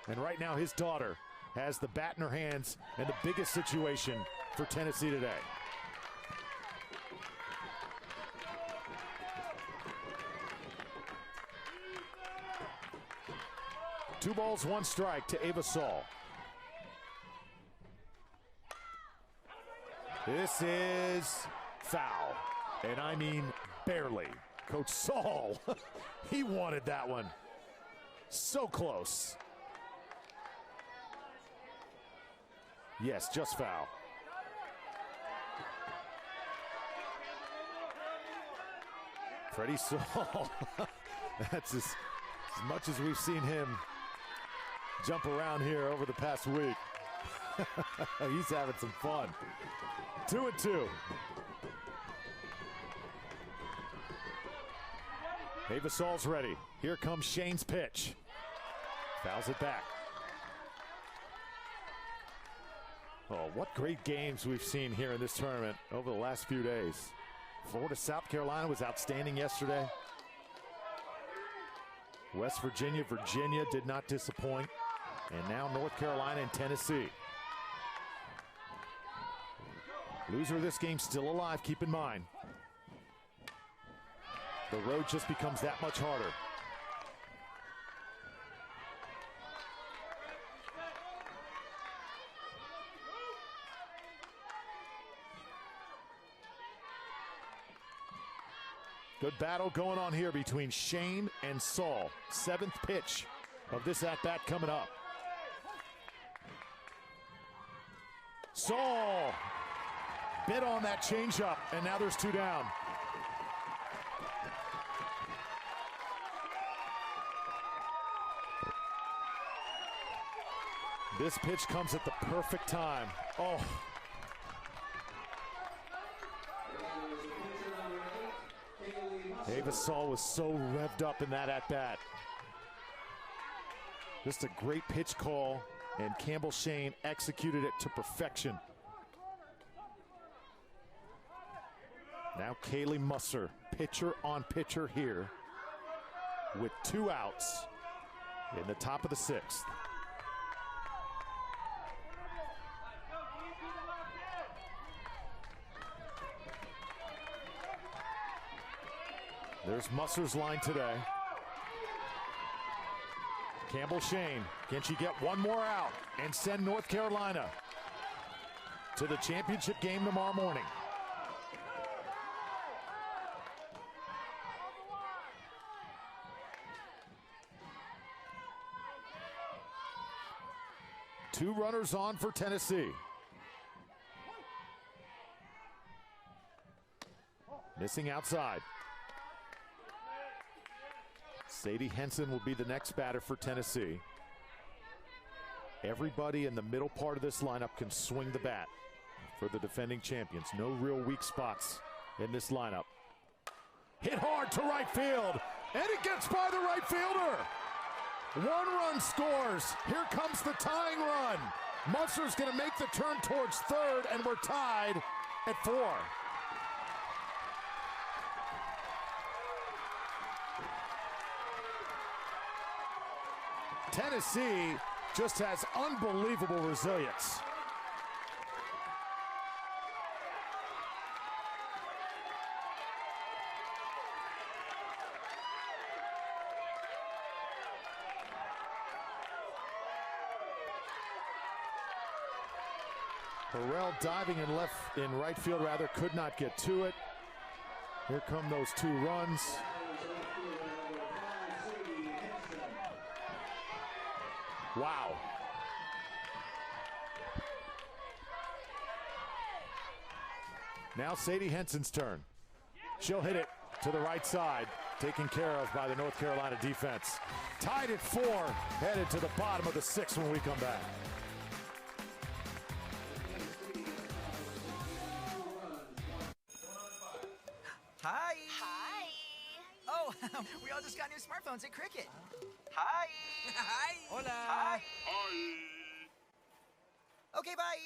And right now his daughter has the bat in her hands and the biggest situation for Tennessee today. Two balls, one strike to Ava Saul. This is foul, and I mean barely. Coach Saul, he wanted that one. So close. Yes, just foul. Freddie Saul, that's as much as we've seen him jump around here over the past week. He's having some fun. 2-2. Ava Saul's ready. Here comes Shane's pitch. Fouls it back. Oh, what great games we've seen here in this tournament over the last few days. Florida, South Carolina was outstanding yesterday. West Virginia, Virginia did not disappoint. And now North Carolina and Tennessee. Loser of this game still alive, keep in mind. The road just becomes that much harder. Good battle going on here between Shane and Saul. Seventh pitch of this at-bat coming up. Saul bit on that changeup, and now there's two down. This pitch comes at the perfect time. Oh. Ava Saul was so revved up in that at-bat. Just a great pitch call, and Campbell Shane executed it to perfection. Now Kaylee Musser, pitcher on pitcher here with 2 outs in the top of the 6th. There's Musser's line today. Campbell Shane, can she get one more out and send North Carolina to the championship game tomorrow morning? Two runners on for Tennessee. Missing outside. Sadie Henson will be the next batter for Tennessee. Everybody in the middle part of this lineup can swing the bat for the defending champions. No real weak spots in this lineup. Hit hard to right field, and it gets by the right fielder. One-run scores. Here comes the tying run. Musser's going to make the turn towards third, and we're tied at 4. Tennessee just has unbelievable resilience. Burrell diving in right field, could not get to it. Here come those 2 runs. Wow. Now Sadie Henson's turn. She'll hit it to the right side, taken care of by the North Carolina defense. Tied at 4, headed to the bottom of the 6th when we come back. Hi. Hi. Oh, we all just got new smartphones at Cricket. Hi. Hi. Hola. Hi. Hi. Okay, bye.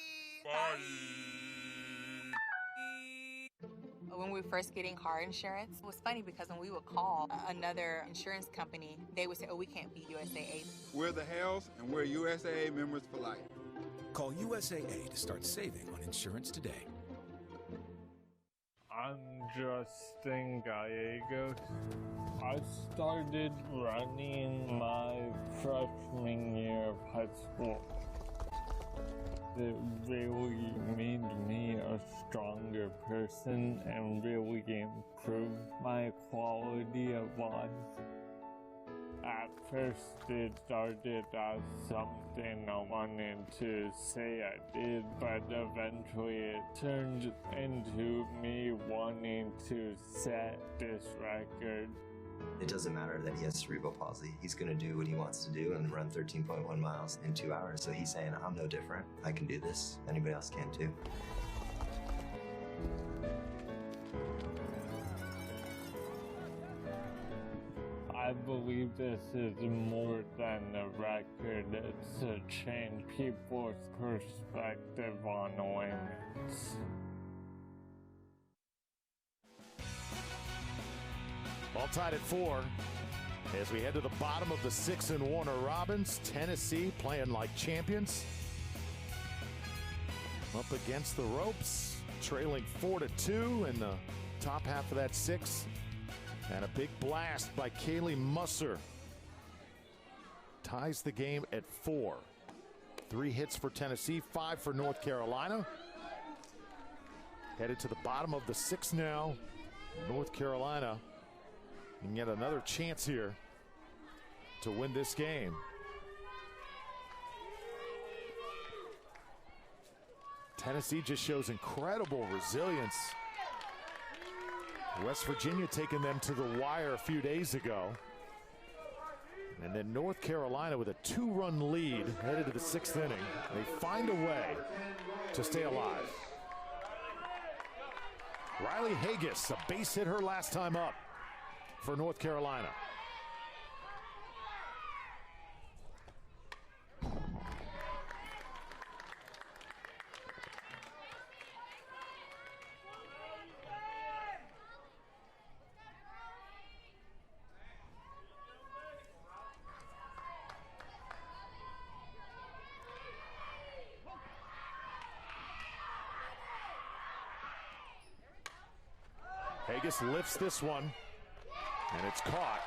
Bye. When we were first getting car insurance, it was funny because when we would call another insurance company, they would say, oh, we can't be USAA. We're the Hells, and we're USAA members for life. Call USAA to start saving on insurance today. I'm Justin Gallegos. I started running my freshman year of high school. It really made me a stronger person and really improved my quality of life. At first it started as something I wanted to say I did, but eventually it turned into me wanting to set this record. It doesn't matter that he has cerebral palsy. He's going to do what he wants to do and run 13.1 miles in 2 hours. So he's saying, I'm no different. I can do this. Anybody else can too. I believe this is more than a record. It's to change people's perspective on limits. All tied at 4 as we head to the bottom of the 6th in Warner Robins. Tennessee playing like champions. Up against the ropes, trailing 4-2 in the top half of that 6th. And a big blast by Kaylee Musser ties the game at 4. 3 hits for Tennessee, 5 for North Carolina. Headed to the bottom of the 6th now. North Carolina can get another chance here to win this game. Tennessee just shows incredible resilience. West Virginia taking them to the wire a few days ago. And then North Carolina with a 2-run lead headed to the 6th inning. They find a way to stay alive. Riley Haggis, a base hit her last time up for North Carolina. Haggis lifts this one, and it's caught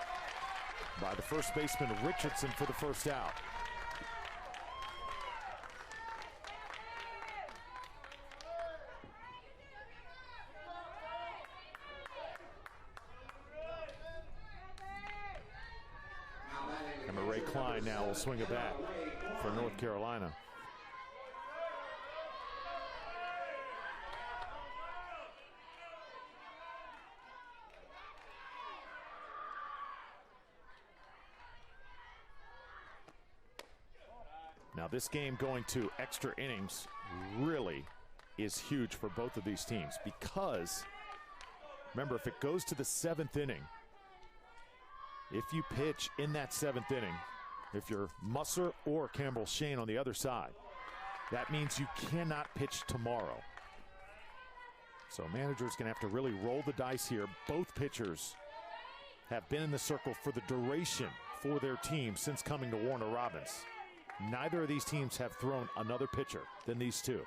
by the first baseman Richardson for the first out. And Ray Klein now will swing a bat for North Carolina. Now this game going to extra innings really is huge for both of these teams, because remember, if it goes to the 7th inning, if you pitch in that 7th inning, if you're Musser or Campbell Shane on the other side. That means you cannot pitch tomorrow. So manager's going to have to really roll the dice here. Both pitchers have been in the circle for the duration for their team since coming to Warner Robins. Neither of these teams have thrown another pitcher than these two.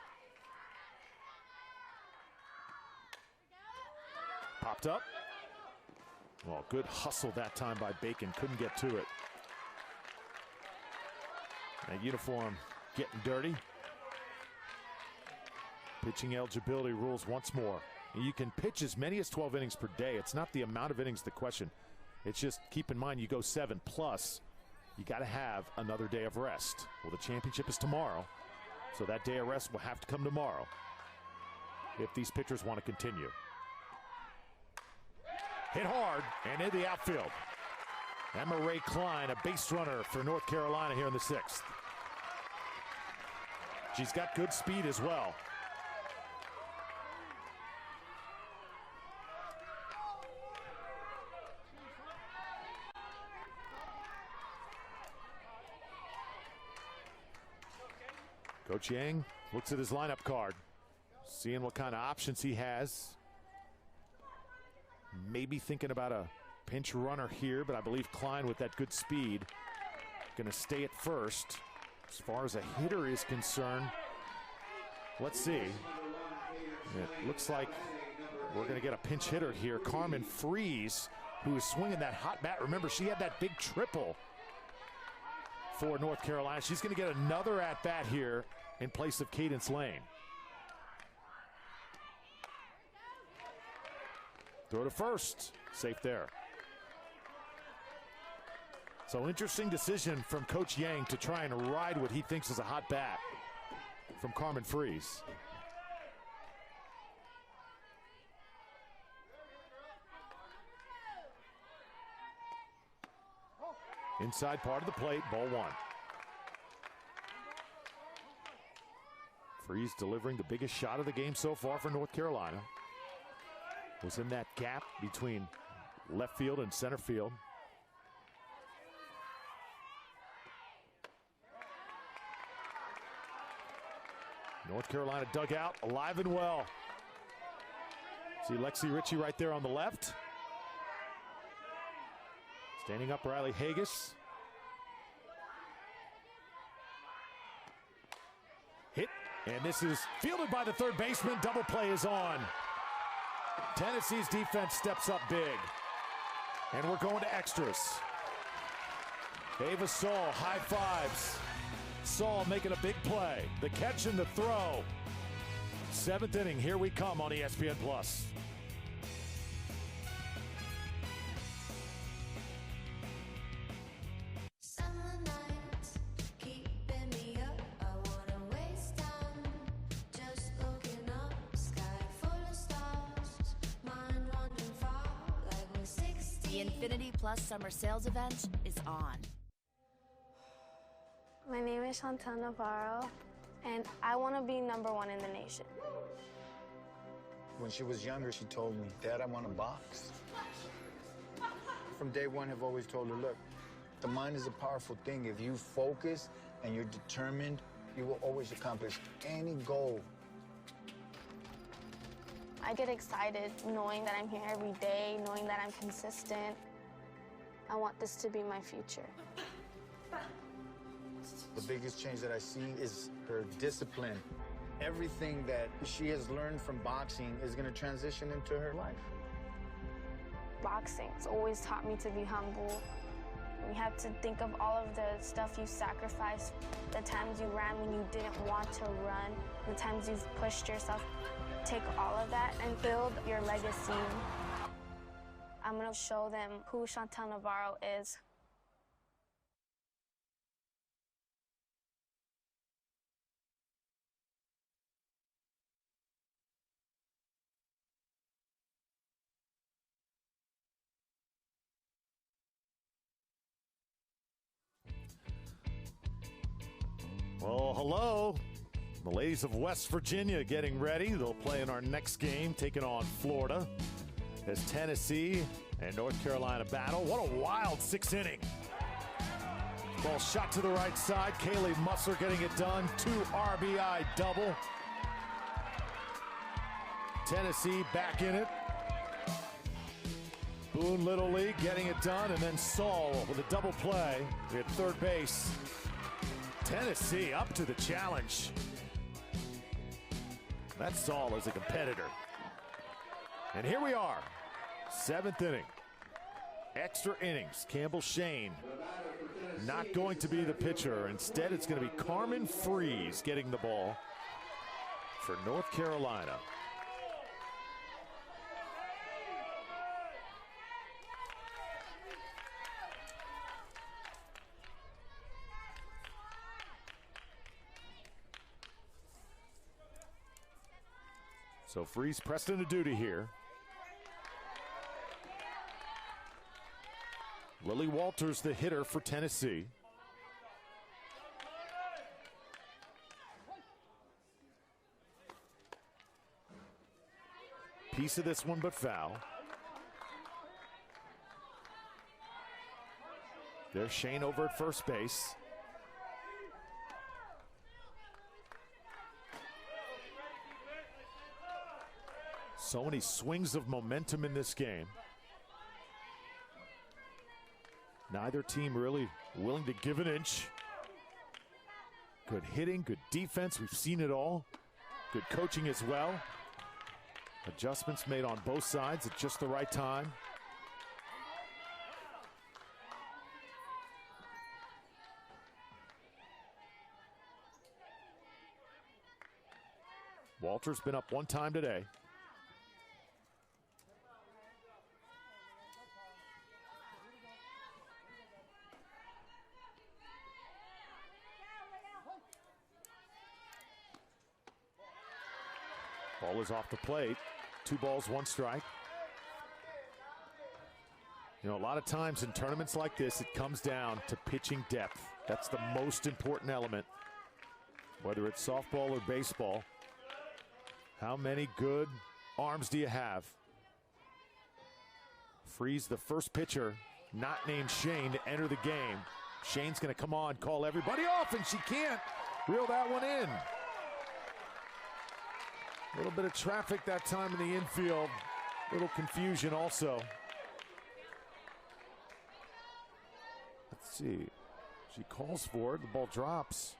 Popped up. Well, good hustle that time by Bacon. Couldn't get to it. That uniform getting dirty. Pitching eligibility rules once more. You can pitch as many as 12 innings per day. It's not the amount of innings the question. It's just keep in mind you go 7 plus. You got to have another day of rest. Well, the championship is tomorrow, so that day of rest will have to come tomorrow if these pitchers want to continue. Hit hard and in the outfield. Emma Ray Klein, a base runner for North Carolina here in the 6th. She's got good speed as well. Coach Yang looks at his lineup card, seeing what kind of options he has. Maybe thinking about a pinch runner here, but I believe Klein with that good speed going to stay at first. As far as a hitter is concerned, let's see. It looks like we're going to get a pinch hitter here. Carmen Fries, who is swinging that hot bat. Remember, she had that big triple for North Carolina. She's going to get another at-bat here in place of Cadence Lane. Throw to first. Safe there. So interesting decision from Coach Yang to try and ride what he thinks is a hot bat from Carmen Fries. Inside part of the plate, ball 1. Fries delivering the biggest shot of the game so far for North Carolina. Was in that gap between left field and center field. North Carolina dugout alive and well. See Lexi Ritchie right there on the left. Standing up, Riley Haggis. Hit, and this is fielded by the third baseman. Double play is on. Tennessee's defense steps up big. And we're going to extras. Ava Saul, high fives. Saul making a big play. The catch and the throw. 7th inning, here we come on ESPN+. The Infinity Plus Summer Sales Event is on. My name is Chantal Navarro, and I want to be #1 in the nation. When she was younger, she told me, Dad, I want to box. From day one, I've always told her, look, the mind is a powerful thing. If you focus and you're determined, you will always accomplish any goal. I get excited knowing that I'm here every day, knowing that I'm consistent. I want this to be my future. The biggest change that I see is her discipline. Everything that she has learned from boxing is going to transition into her life. Boxing has always taught me to be humble. You have to think of all of the stuff you sacrificed, the times you ran when you didn't want to run, the times you've pushed yourself. Take all of that and build your legacy. I'm going to show them who Chantal Navarro is. Well, hello. The ladies of West Virginia getting ready. They'll play in our next game, taking on Florida, as Tennessee and North Carolina battle. What a wild 6th inning. Ball shot to the right side. Kaylee Musser getting it done. 2 RBI double. Tennessee back in it. Boone Little League getting it done, and then Saul with a double play at third base. Tennessee up to the challenge. That Saul is a competitor. And here we are, 7th inning. Extra innings. Campbell Shane not going to be the pitcher. Instead, it's going to be Carmen Freeze getting the ball for North Carolina. So Freeze pressed into duty here. Lily Walters, the hitter for Tennessee. Piece of this one, but foul. There's Shane over at first base. So many swings of momentum in this game. Neither team really willing to give an inch. Good hitting, good defense. We've seen it all. Good coaching as well. Adjustments made on both sides at just the right time. Walter's been up one time today. Ball is off the plate. 2 balls, 1 strike. You know, a lot of times in tournaments like this, it comes down to pitching depth. That's the most important element. Whether it's softball or baseball, how many good arms do you have? Freeze, the first pitcher, not named Shane, to enter the game. Shane's going to come on, call everybody off, and she can't reel that one in. A little bit of traffic that time in the infield. A little confusion also. Let's see. She calls for it. The ball drops.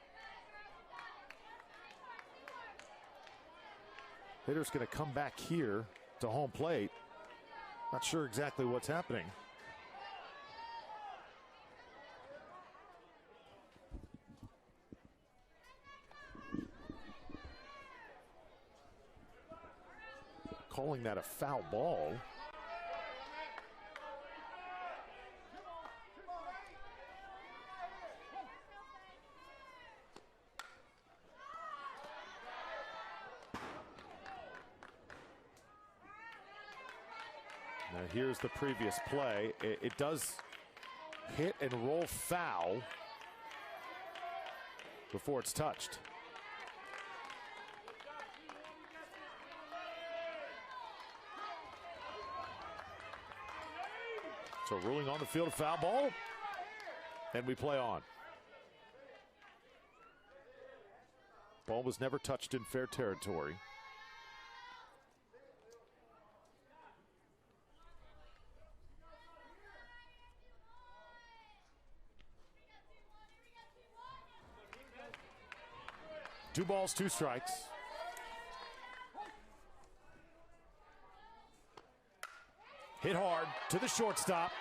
Hitter's going to come back here to home plate. Not sure exactly what's happening. Calling that a foul ball. Now here's the previous play. It does hit and roll foul before it's touched. So ruling on the field, a foul ball, and we play on. Ball was never touched in fair territory. Two balls, 2 strikes. Hit hard to the shortstop.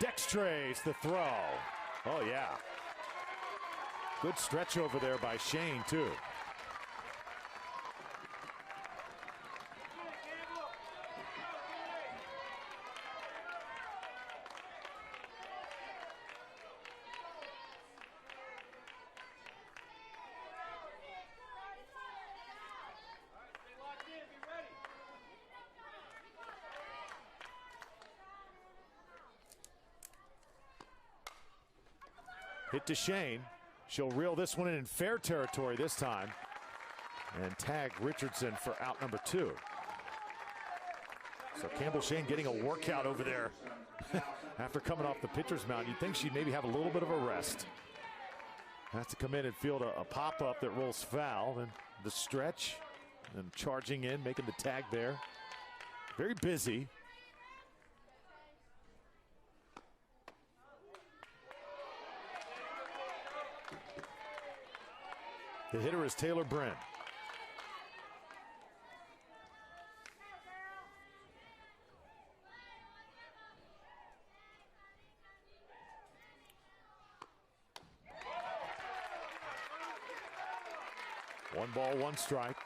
Dextrays the throw. Oh, yeah. Good stretch over there by Shane, too. Hit to Shane. She'll reel this one in fair territory this time and tag Richardson for out number 2. So Campbell Shane getting a workout over there after coming off the pitcher's mound. You'd think she'd maybe have a little bit of a rest. Has to come in and field a pop-up that rolls foul. And the stretch, and charging in, making the tag there. Very busy. The hitter is Taylor Bryn. One ball, one strike.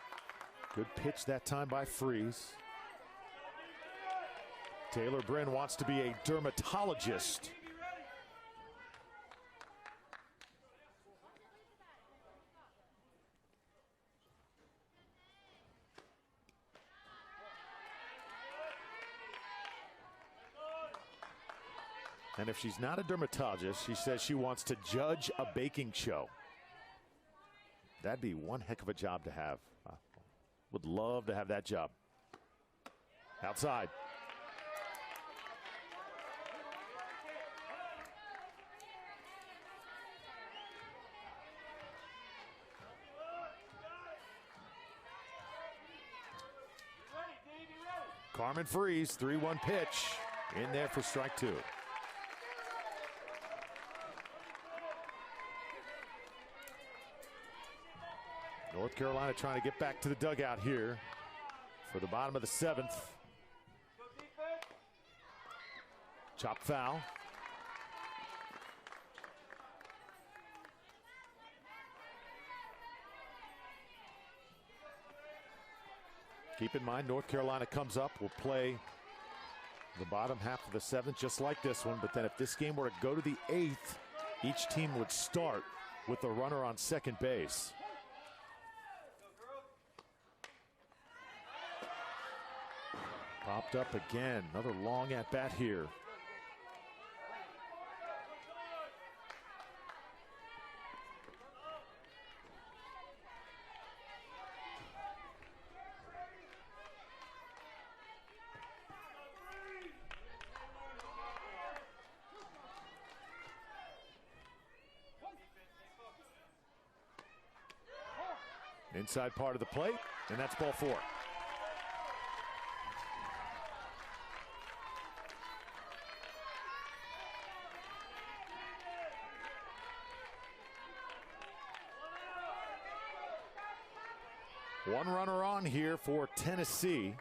Good pitch that time by Freeze. Taylor Bryn wants to be a dermatologist. And if she's not a dermatologist, she says she wants to judge a baking show. That'd be one heck of a job to have. Would love to have that job. Outside. Carmen Freeze, 3-1 pitch. In there for strike two. North Carolina trying to get back to the dugout here for the bottom of the seventh. Chop foul. Keep in mind, North Carolina comes up, will play the bottom half of the seventh just like this one, but then if this game were to go to the eighth, each team would start with a runner on second base. Popped up again. Another long at bat here. Inside part of the plate, and that's ball four. One runner on here for Tennessee.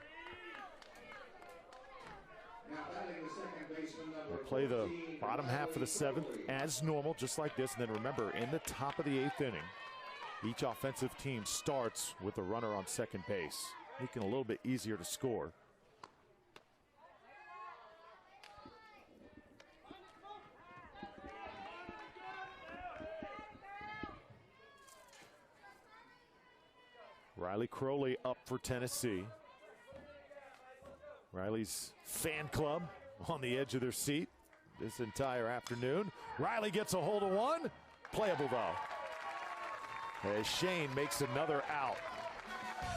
We'll play the bottom half of the seventh as normal, just like this. And then remember, in the top of the eighth inning, each offensive team starts with a runner on second base, making it a little bit easier to score. Riley Crowley up for Tennessee. Riley's fan club on the edge of their seat this entire afternoon. Riley gets a hold of one. Playable though. As Shane makes another out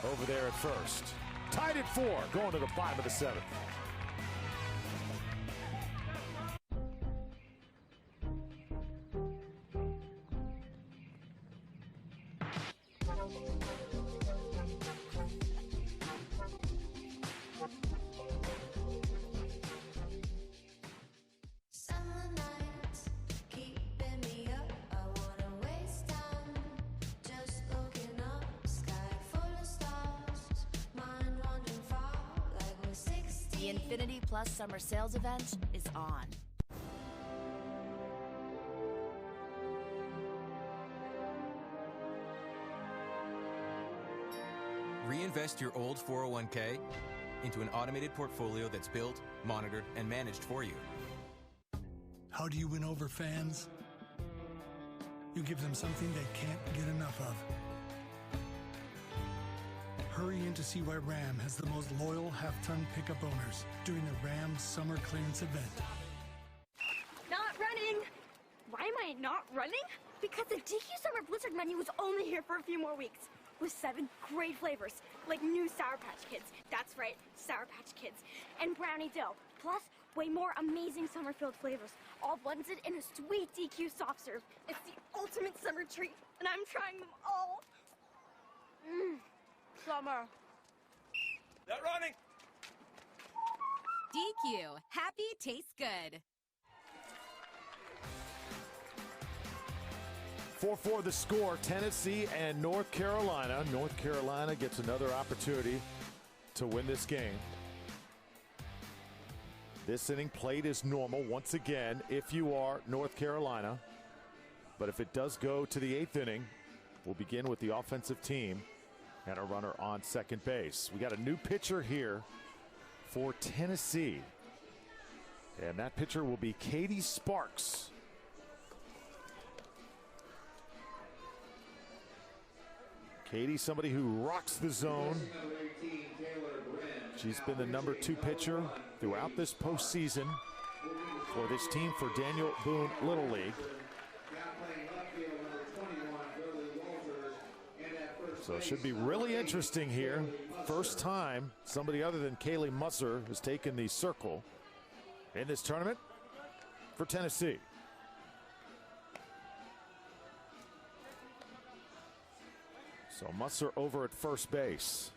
over there at first. Tied at 4, going to the bottom of the seventh. The Infinity Plus Summer Sales Event is on. Reinvest your old 401k into an automated portfolio that's built, monitored, and managed for you. How do you win over fans? You give them something they can't get enough of. Hurry in to see why Ram has the most loyal half-ton pickup owners during the Ram Summer Clearance Event. Not running! Why am I not running? Because the DQ Summer Blizzard menu was only here for a few more weeks. With 7 great flavors, like new Sour Patch Kids. That's right, Sour Patch Kids. And Brownie Dill. Plus, way more amazing summer-filled flavors, all blended in a sweet DQ soft serve. It's the ultimate summer treat, and I'm trying them all. Summer. They're running. DQ. Happy tastes good. 4-4 the score, Tennessee and North Carolina. North Carolina gets another opportunity to win this game. This inning played as normal once again if you are North Carolina. But if it does go to the 8th inning, we'll begin with the offensive team and a runner on second base. We got a new pitcher here for Tennessee. And that pitcher will be Katie Sparks. Katie, somebody who rocks the zone. She's been the number 2 pitcher throughout this postseason for this team for Daniel Boone Little League. So it should be really interesting here. First time somebody other than Kaylee Musser has taken the circle in this tournament for Tennessee. So Musser over at first base.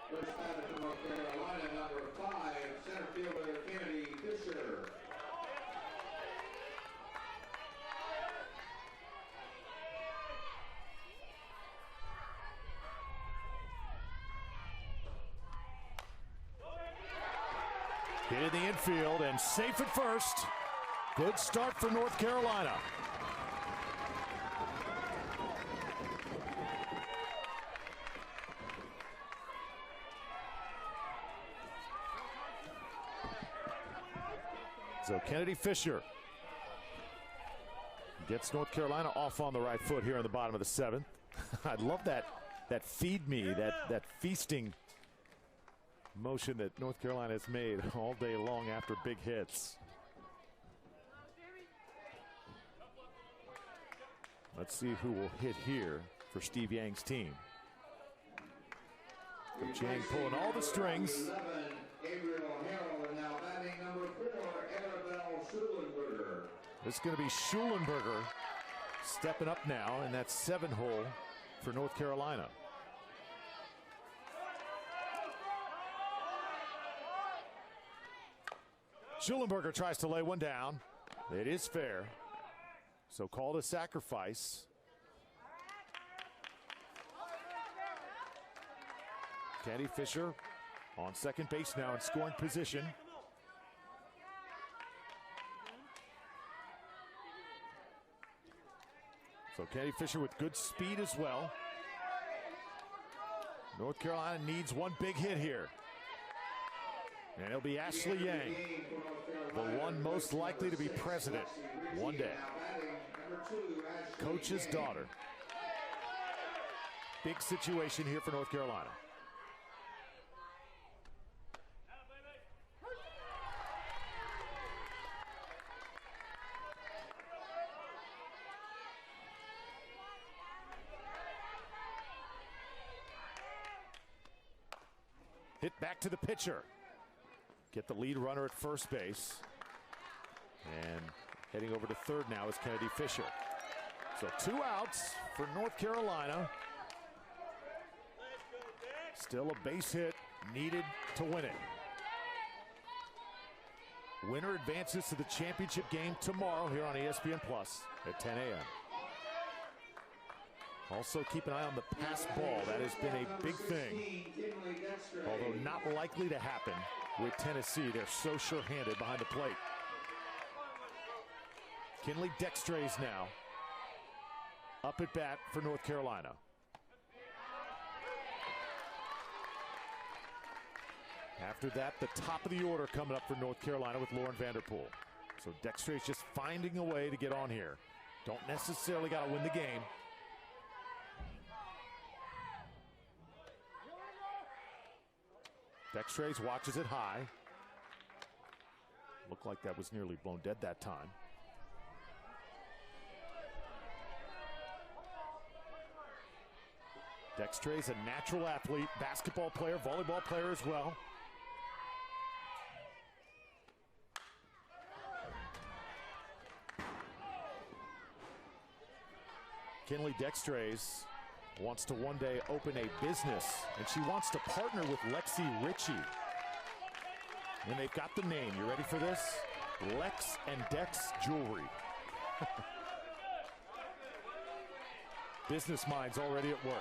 First batter for North Carolina, number 5, center fielder Kennedy Fisher. Hit in the infield and safe at first. Good start for North Carolina. So Kennedy Fisher gets North Carolina off on the right foot here in the bottom of the 7th. I love that feed me, that feasting motion that North Carolina has made all day long after big hits. Let's see who will hit here for Steve Yang's team. Coach Yang pulling all the strings. This is going to be Schulenberger stepping up now in that 7-hole for North Carolina. Schulenberger tries to lay one down. It is fair. So called a sacrifice. Kennedy Fisher on second base now in scoring position. So Kennedy Fisher with good speed as well. North Carolina needs one big hit here. And it'll be Ashley Yang, the one most likely to be president one day. Coach's daughter. Big situation here for North Carolina. Hit back to the pitcher. Get the lead runner at first base. And heading over to third now is Kennedy Fisher. So 2 outs for North Carolina. Still a base hit needed to win it. Winner advances to the championship game tomorrow here on ESPN Plus at 10 a.m. Also keep an eye on the pass ball. That has been a big thing. Although not likely to happen with Tennessee. They're so sure-handed behind the plate. Kinley Dextrays now up at bat for North Carolina. After that, the top of the order coming up for North Carolina with Lauren Vanderpool. So Dextrays just finding a way to get on here. Don't necessarily got to win the game. Dextrays watches it high. Looked like that was nearly blown dead that time. Dextrays, a natural athlete, basketball player, volleyball player as well. Kinley Dextrays wants to one day open a business, and she wants to partner with Lexi Ritchie. And they've got the name. You ready for this? Lex and Dex Jewelry. Business minds already at work.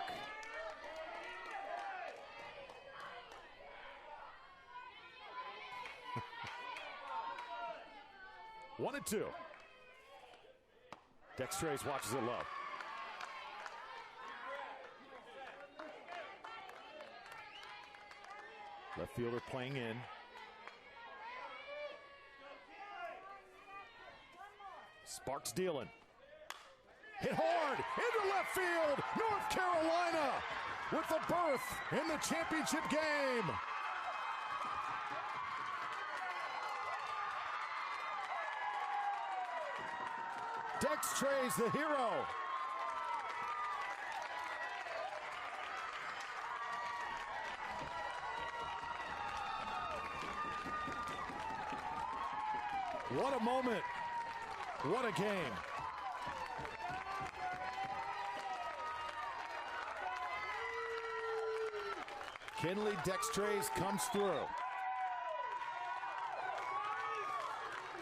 One and two. Dextrays watches it low. Left fielder playing in. Sparks dealing. Hit hard into left field. North Carolina with a berth in the championship game. Dextrays, the hero. What a moment. What a game. Kinley Dextrays comes through.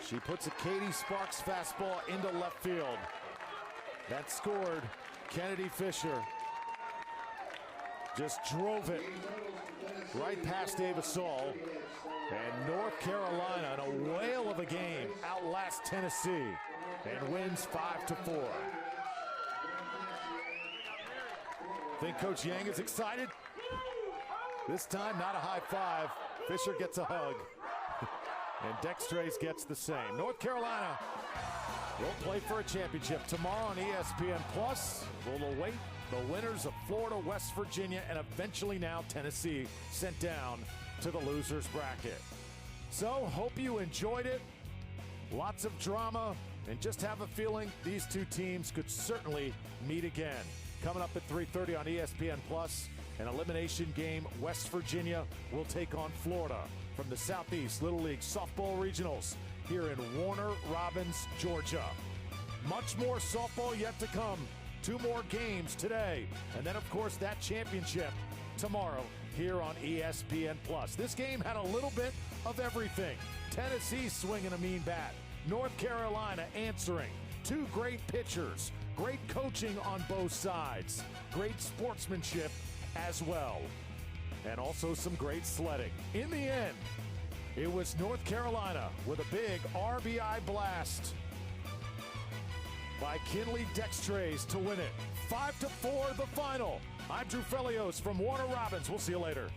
She puts a Katie Sparks fastball into left field. That scored. Kennedy Fisher just drove it right past Davis Saul. And North Carolina, in a whale of a game, outlasts Tennessee and wins 5-4. Think Coach Yang is excited? This time, not a high five. Fisher gets a hug. And Dextrays gets the same. North Carolina will play for a championship tomorrow on ESPN+. We'll await the winners of Florida, West Virginia, and eventually now Tennessee sent down to the losers bracket. So, hope you enjoyed it. Lots of drama, and just have a feeling these two teams could certainly meet again. Coming up at 3:30 on ESPN+, an elimination game. West Virginia will take on Florida from the Southeast Little League Softball Regionals here in Warner Robins, Georgia. Much more softball yet to come. 2 more games today. And then, of course, that championship tomorrow here on ESPN+. This game had a little bit of everything. Tennessee swinging a mean bat. North Carolina answering. 2 great pitchers. Great coaching on both sides. Great sportsmanship as well. And also some great sledding. In the end, it was North Carolina with a big RBI blast by Kinley Dextrays to win it. 5-4 the final. I'm Drew Felios from Warner Robins. We'll see you later.